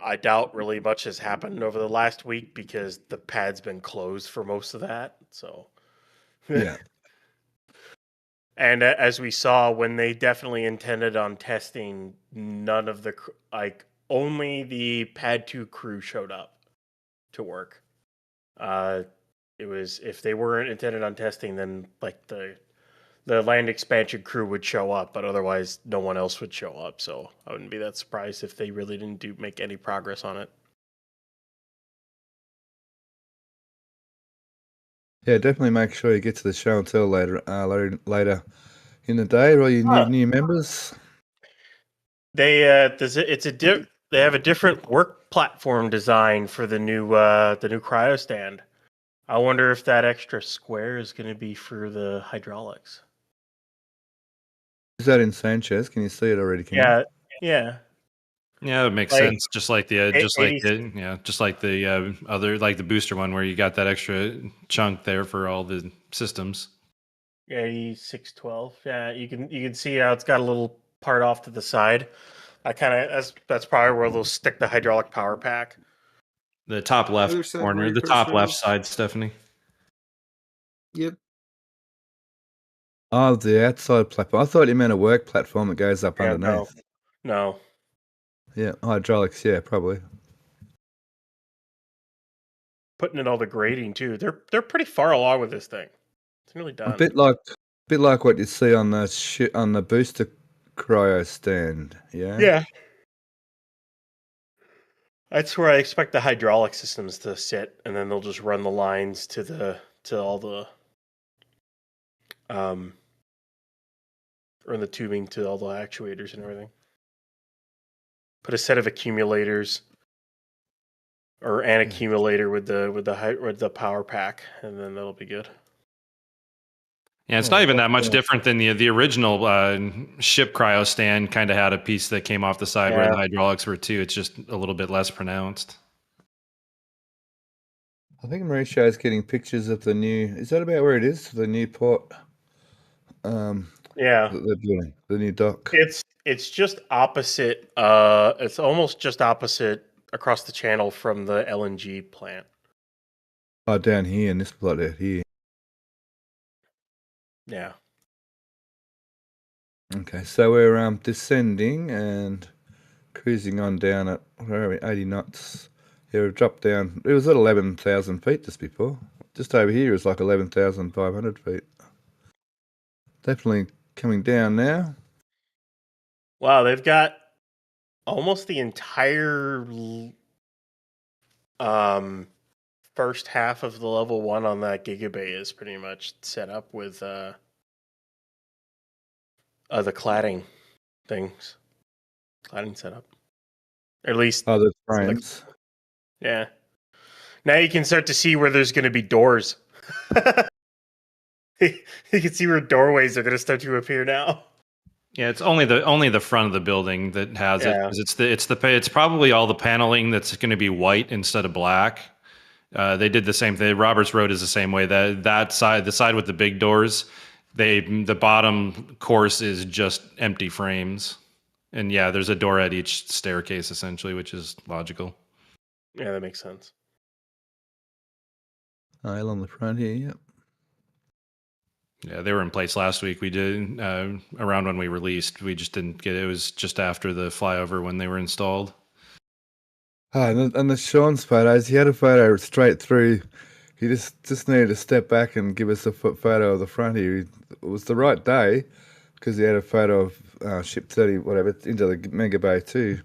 I doubt really much has happened over the last week because the pad's been closed for most of that. So, yeah. And as we saw, when they definitely intended on testing, none of the only the pad 2 crew showed up to work. It was if they weren't intended on testing, then like the land expansion crew would show up, but otherwise no one else would show up. So I wouldn't be that surprised if they really didn't make any progress on it. Yeah, definitely make sure you get to the show and tell later in the day, or all you new members. They they have a different work platform design for the new cryo stand. I wonder if that extra square is going to be for the hydraulics. Is that in Sanchez? Can you see it already? Yeah. Yeah, it makes sense. Just like the other, like the booster one, where you got that extra chunk there for all the systems. 8612. Yeah, you can see how it's got a little part off to the side. That's probably where they'll stick the hydraulic power pack. The top left corner, the top left side, Stephanie. Yep. Oh, the outside platform. I thought you meant a work platform that goes up underneath. No. Yeah, hydraulics. Yeah, probably. Putting in all the grading too. They're pretty far along with this thing. It's nearly done. A bit like what you see on the booster cryo stand. Yeah. Yeah. That's where I expect the hydraulic systems to sit, and then they'll just run the lines to all the run the tubing to all the actuators and everything. Put a set of accumulators or an accumulator with the power pack, and then that'll be good. Yeah, it's not even that much different than the original ship cryo stand. Kind of had a piece that came off the side where the hydraulics were too. It's just a little bit less pronounced. I think Mauricio is getting pictures of the new. Is that about where it is? The new port. Yeah, they're building the new dock. It's just opposite. It's almost just opposite across the channel from the LNG plant. Oh, down here in this plot out here. Yeah. Okay, so we're descending and cruising on down at 80 knots. Yeah, we've dropped down. It was at 11,000 feet just before. Just over here is like 11,500 feet. Definitely coming down now. Wow, they've got almost the entire first half of the level 1 on that Gigabay is pretty much set up with the cladding things. Cladding setup. At least the frames. Yeah. Now you can start to see where there's going to be doors. You can see where doorways are going to start to appear now. Yeah, it's only the front of the building that has it. Yeah. 'Cause it's probably all the paneling that's going to be white instead of black. They did the same thing. Roberts Road is the same way. That side, the side with the big doors, the bottom course is just empty frames. And yeah, there's a door at each staircase essentially, which is logical. Yeah, that makes sense. Aisle on the front here, yep. Yeah, they were in place last week. We did around when we released. We just didn't get it. It was just after the flyover when they were installed. And the Sean's photos, he had a photo straight through. He just needed to step back and give us a photo of the front here. It was the right day because he had a photo of ship 30, whatever, into the Mega Bay too.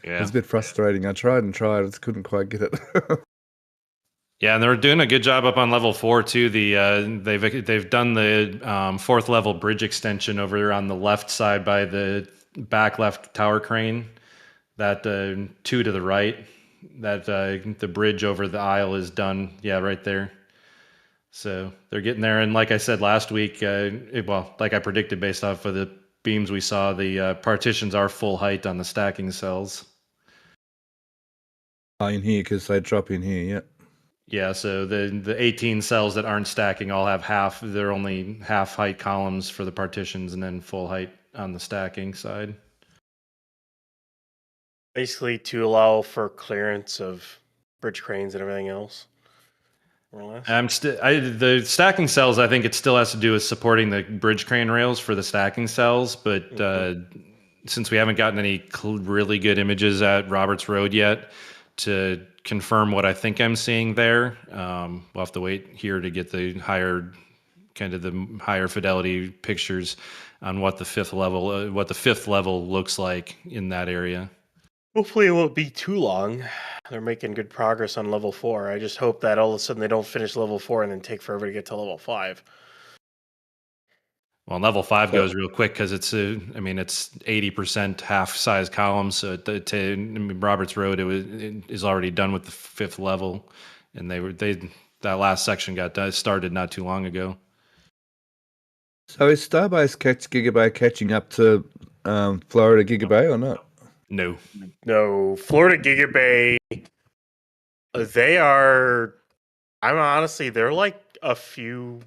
Yeah. It was a bit frustrating. I tried, I just couldn't quite get it. Yeah, and they're doing a good job up on level 4 too. They've done the fourth level bridge extension over there on the left side by the back left tower crane. That 2 to the right. That the bridge over the aisle is done. Yeah, right there. So they're getting there, and like I said last week, like I predicted based off of the beams we saw, the partitions are full height on the stacking cells. In here because they drop in here, yeah. Yeah, so the 18 cells that aren't stacking all have they're only half height columns for the partitions and then full height on the stacking side. Basically to allow for clearance of bridge cranes and everything else. More or less. The stacking cells, I think it still has to do with supporting the bridge crane rails for the stacking cells, but since we haven't gotten any really good images at Roberts Road yet to confirm what I think I'm seeing there, we'll have to wait here to get the higher fidelity pictures on what the fifth level looks like in that area. Hopefully it won't be too long. They're making good progress on level 4. I just hope that all of a sudden they don't finish level 4 and then take forever to get to level 5. Well, level 5 goes real quick because it's 80% half size columns. So Roberts Road it is already done with the 5th level, and that last section got started not too long ago. So is Starbase Gigabay catching up to Florida Gigabay or not? No. Florida Gigabay, they are. They're like a few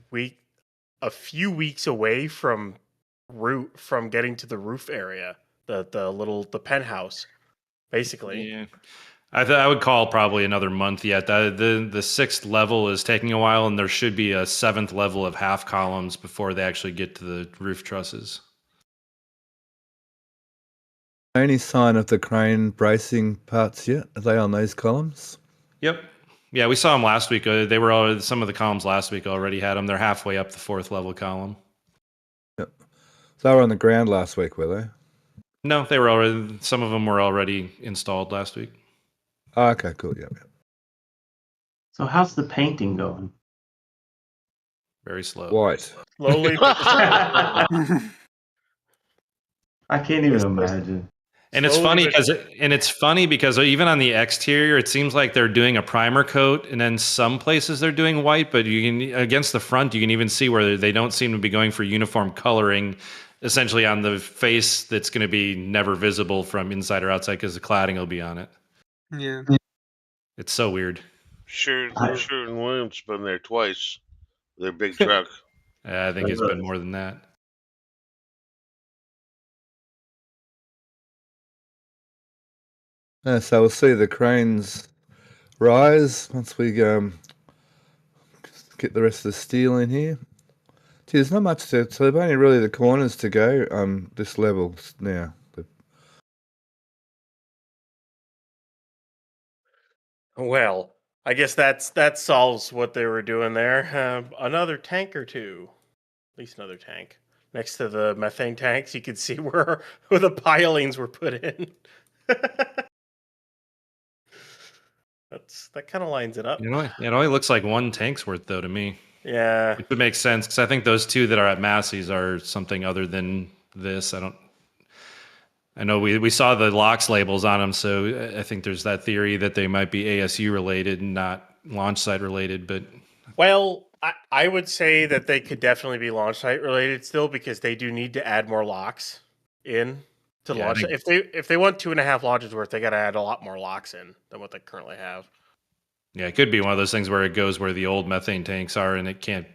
weeks away from getting to the roof area, the penthouse, basically. Yeah, I would call probably another month yet. The 6th level is taking a while, and there should be a 7th level of half columns before they actually get to the roof trusses. Any sign of the crane bracing parts yet? Are they on those columns? Yep. Yeah, we saw them last week. Some of the columns last week already had them. They're halfway up the 4th level column. Yep. So they were on the ground last week, were they? No, some of them were already installed last week. Oh, okay, cool. Yep. So how's the painting going? Very slow. White. Slowly. I can't even imagine. And it's funny because even on the exterior, it seems like they're doing a primer coat, and then some places they're doing white. But against the front, you can even see where they don't seem to be going for uniform coloring, essentially on the face that's going to be never visible from inside or outside because the cladding will be on it. Yeah, it's so weird. Sherwin Williams been there twice. Their big truck. I think it's been more than that. So we'll see the cranes rise once we get the rest of the steel in here. Gee, there's not much to. So they've only really the corners to go on this level now. Well, I guess that solves what they were doing there. Another tank or two, at least another tank next to the methane tanks. You could see where the pilings were put in. That kind of lines it up. It only looks like one tank's worth though to me. Yeah, which would make sense because I think those two that are at Massey's are something other than this. I know we saw the locks labels on them, so I think there's that theory that they might be ASU related and not launch site related. But well, I would say that they could definitely be launch site related still because they do need to add more locks in to launch. If they want 2.5 launches worth, they got to add a lot more locks in than what they currently have. yeah, it could be one of those things where it goes where the old methane tanks are, and they can't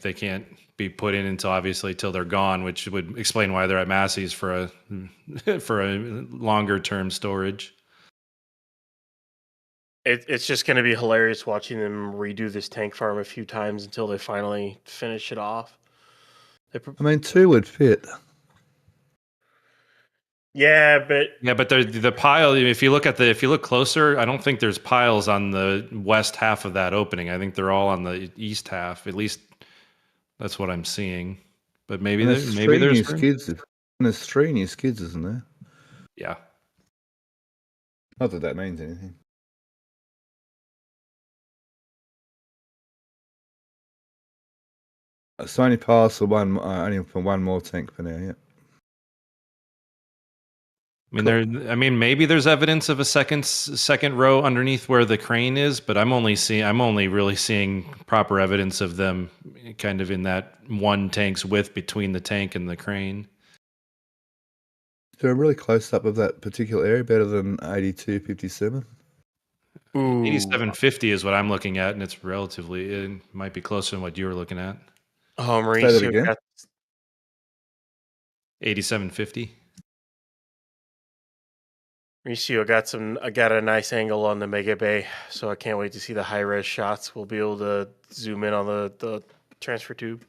be put in until they're gone, which would explain why they're at Massey's for a longer term storage. It's just going to be hilarious watching them redo this tank farm a few times until they finally finish it off. I mean, 2 would fit. Yeah, but the pile. If you look closer, I don't think there's piles on the west half of that opening. I think they're all on the east half. At least that's what I'm seeing. But maybe there's skids. And there's 3 new skids, isn't there? Yeah. Not that means anything. So only piles for only for one more tank for now. Yeah. I mean, maybe there's evidence of a second row underneath where the crane is, but I'm only really seeing proper evidence of them kind of in that one tank's width between the tank and the crane. They're really close up of that particular area, better than 8257. 8750 is what I'm looking at, and it might be closer than what you were looking at. Oh, Mauricio, 8750. Mauricio, I got a nice angle on the Mega Bay, so I can't wait to see the high res shots. We'll be able to zoom in on the transfer tube.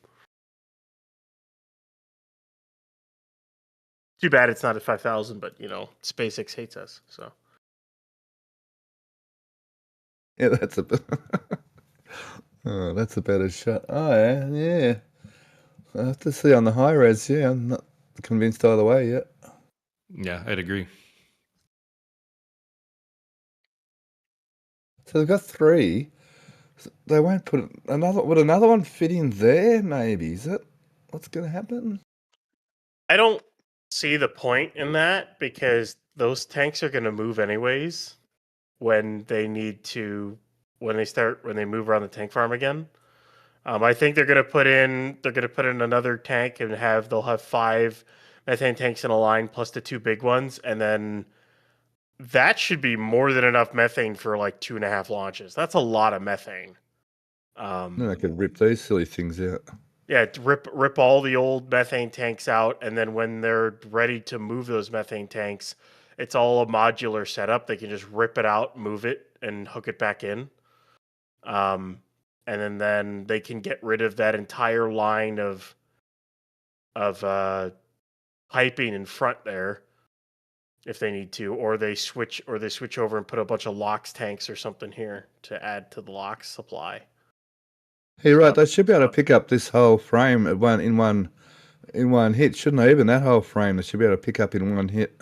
Too bad it's not at 5,000, but SpaceX hates us, so. Yeah, that's a better shot. Oh yeah. I have to see on the high res. Yeah, I'm not convinced either way yet. Yeah, I'd agree. So they've got 3. They won't put another. Would another one fit in there? Maybe is it? What's going to happen? I don't see the point in that because those tanks are going to move anyways when they move around the tank farm again. I think they're going to put in another tank and they'll have 5 methane tanks in a line plus the 2 big ones, and then that should be more than enough methane for like 2.5 launches. That's a lot of methane. Then I could rip these silly things out. Yeah, rip all the old methane tanks out, and then when they're ready to move those methane tanks, it's all a modular setup. They can just rip it out, move it, and hook it back in. And then they can get rid of that entire line of piping in front there if they need to, or they switch over and put a bunch of LOX tanks or something here to add to the LOX supply. Hey, right, they should be able to pick up this whole frame in one hit, shouldn't they? Even that whole frame, they should be able to pick up in one hit.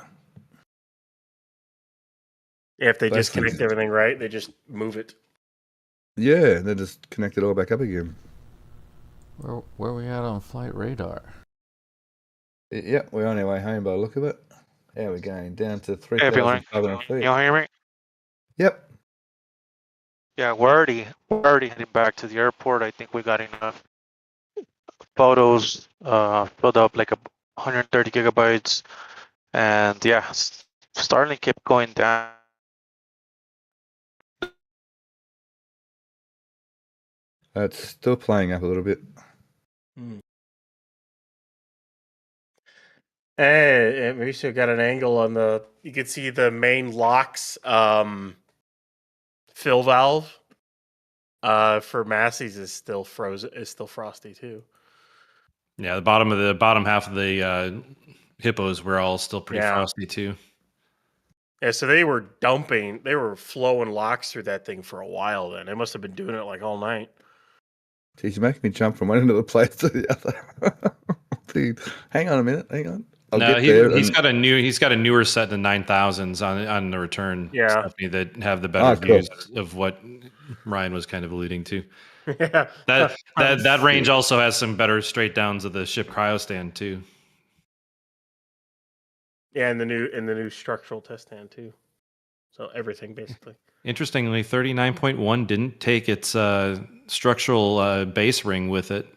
Yeah, if they just connect everything right, they just move it. Yeah, they just connect it all back up again. Where are we at on flight radar? Yeah, we're on our way home by the look of it. How are we going? Down to 3,500 feet. You hear me? Yep. Yeah, we're already heading back to the airport. I think we got enough photos filled up like 130 gigabytes, and yeah, Starlink kept going down. It's still playing up a little bit. Hey, Mauricio got an angle on you can see the main LOX fill valve for Massey's is still frozen, is still frosty too. Yeah, the bottom half of the hippos were all still pretty frosty too. Yeah, so they were flowing LOX through that thing for a while then. They must have been doing it like all night. Geez, you're making me jump from one end of the place to the other. Dude, hang on a minute, hang on. I'll No, get there. he's got a newer set, the 9000s on the return, Yeah. Stephanie, that have the better cool. views of what Ryan was kind of alluding to. Yeah. That range also has some better straight downs of the ship cryo stand too. Yeah, and the new structural test stand too. So everything basically. Interestingly, 39.1 didn't take its structural base ring with it.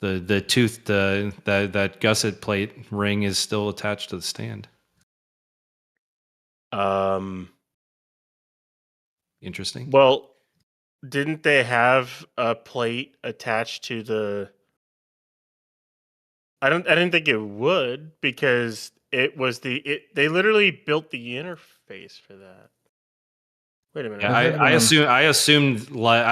The tooth, that gusset plate ring is still attached to the stand. Interesting. Well, didn't they have a plate attached to the? I didn't think it would, because it was they literally built the interface for that. Wait a minute. Yeah, I assumed like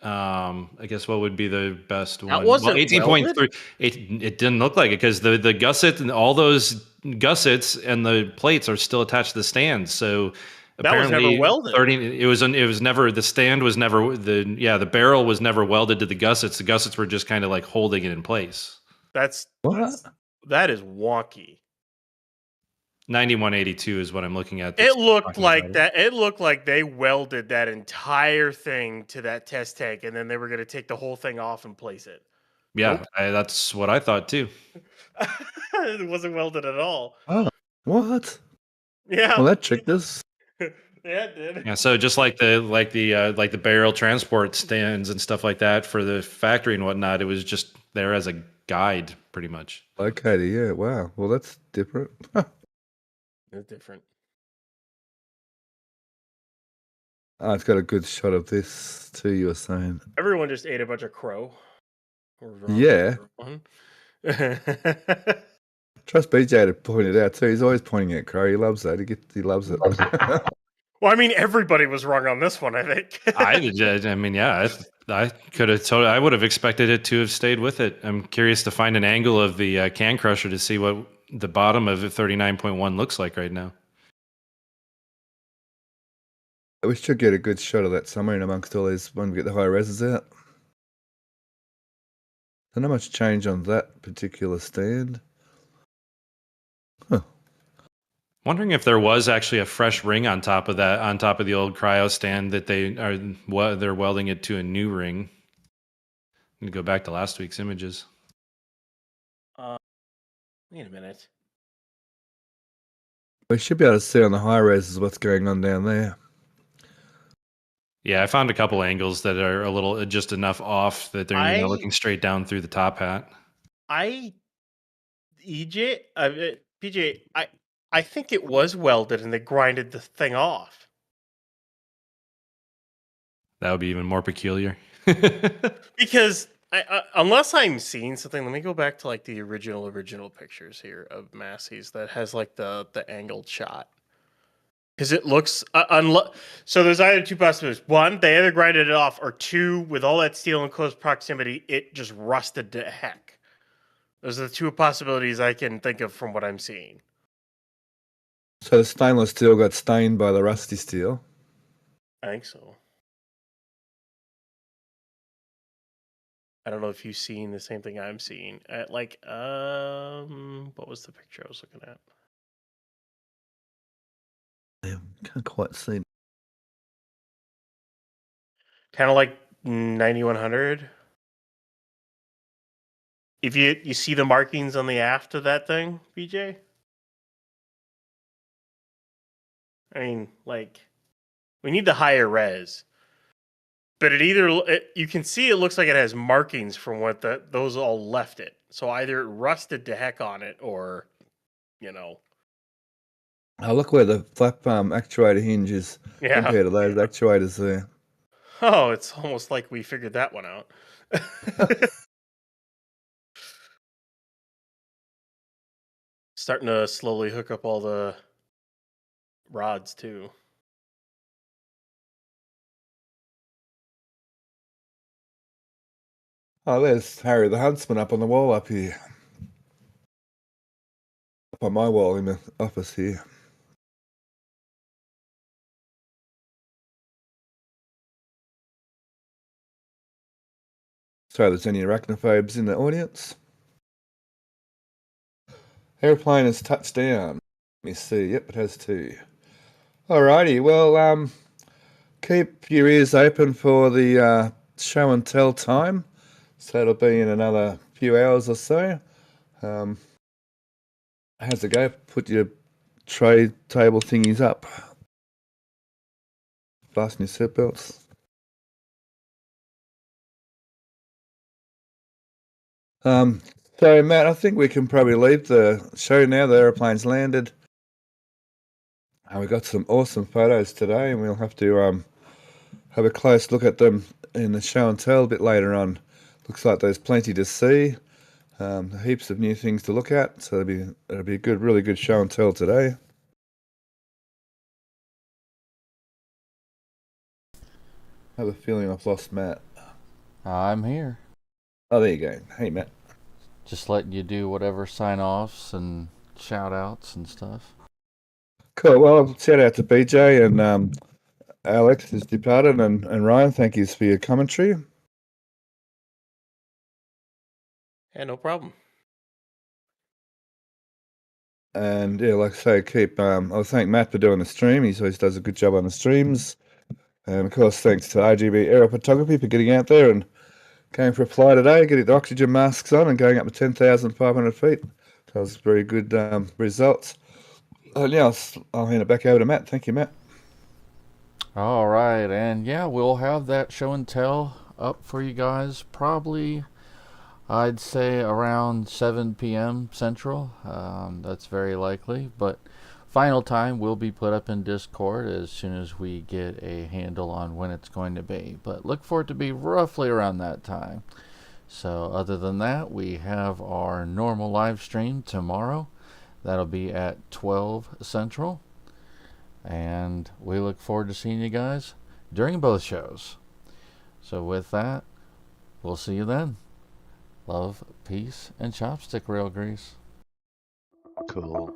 I guess what would be the best one? wasn't well, 18.3. It didn't look like it, because the gusset and all those gussets and the plates are still attached to the stand. So That was apparently never welded. 30 it was never, the stand was never, the barrel was never welded to the gussets. The gussets were just kind of like holding it in place. That is wonky. 9182 is what I'm looking at. It looked like that. It looked like they welded that entire thing to that test tank, and then they were going to take the whole thing off and place it. Yeah, Nope. that's what I thought too. It wasn't welded at all. Oh, what? Yeah. Well, that tricked us. Yeah, it did. Yeah, so just like the barrel transport stands and stuff like that for the factory and whatnot, it was just there as a guide, pretty much. Okay, yeah, wow. Well, that's different. It's different. Oh, it's got a good shot of this too, you were saying. Everyone just ate a bunch of crow. Yeah. Trust BJ to point it out too. He's always pointing at Crow. He loves that. He loves it. Well, I mean, everybody was wrong on this one, I think. I mean, yeah, I could have I would have expected it to have stayed with it. I'm curious to find an angle of the can crusher to see what the bottom of 39.1 looks like right now. We should get a good shot of that somewhere in amongst all these when we get the high reses out. So not much change on that particular stand. Huh. Wondering if there was actually a fresh ring on top of that, on top of the old cryo stand, that they're welding it to a new ring. I'm gonna go back to last week's images. Wait a minute. We should be able to see on the high reses what's going on down there. Yeah, I found a couple angles that are a little just enough off that they're looking straight down through the top hat. PJ, I think it was welded and they grinded the thing off. That would be even more peculiar. Because unless I'm seeing something, let me go back to like the original pictures here of Massey's that has like the angled shot. Because it looks so there's either two possibilities. One, they either grinded it off, or two, with all that steel in close proximity, it just rusted to heck. Those are the two possibilities I can think of from what I'm seeing. So the stainless steel got stained by the rusty steel? I think so. I don't know if you've seen the same thing I'm seeing. What was the picture I was looking at? I can't quite see. Kind of like 9100. If you see the markings on the aft of that thing, BJ? I mean, like, we need the higher res. But you can see it looks like it has markings from what those all left it. So either it rusted to heck on it, or, Oh, look where the flap actuator hinge is compared to those actuators there. Oh, it's almost like we figured that one out. Starting to slowly hook up all the rods too. Oh, there's Harry the Huntsman up on the wall up here. Up on my wall in the office here. Sorry, there's any arachnophobes in the audience. Airplane has touched down. Let me see. Yep, it has too. Alrighty, well, keep your ears open for the show and tell time. So it'll be in another few hours or so. How's it go? Put your tray table thingies up. Fasten your seatbelts. So Matt, I think we can probably leave the show now. The aeroplane's landed. We got some awesome photos today, and we'll have to have a close look at them in the show and tell a bit later on. Looks like there's plenty to see, heaps of new things to look at. So it'll be a good, really good show and tell today. I have a feeling I've lost Matt. I'm here. Oh, there you go. Hey, Matt. Just letting you do whatever sign-offs and shout-outs and stuff. Cool. Well, shout out to BJ and Alex has departed, and Ryan, thank you for your commentary. Yeah, no problem. And yeah, like I say, I'll thank Matt for doing the stream. He always does a good job on the streams. And of course, thanks to RGB Aero Photography for getting out there and going for a fly today, getting the oxygen masks on and going up to 10,500 feet. That was very good results. Yeah, I'll hand it back over to Matt. Thank you, Matt. All right, and yeah, we'll have that show and tell up for you guys probably, I'd say, around 7 p.m. Central. That's very likely, but final time will be put up in Discord as soon as we get a handle on when it's going to be. But look for it to be roughly around that time. So other than that, we have our normal live stream tomorrow. That'll be at 12 Central. And we look forward to seeing you guys during both shows. So with that, we'll see you then. Love, peace, and chopstick rail grease. Cool.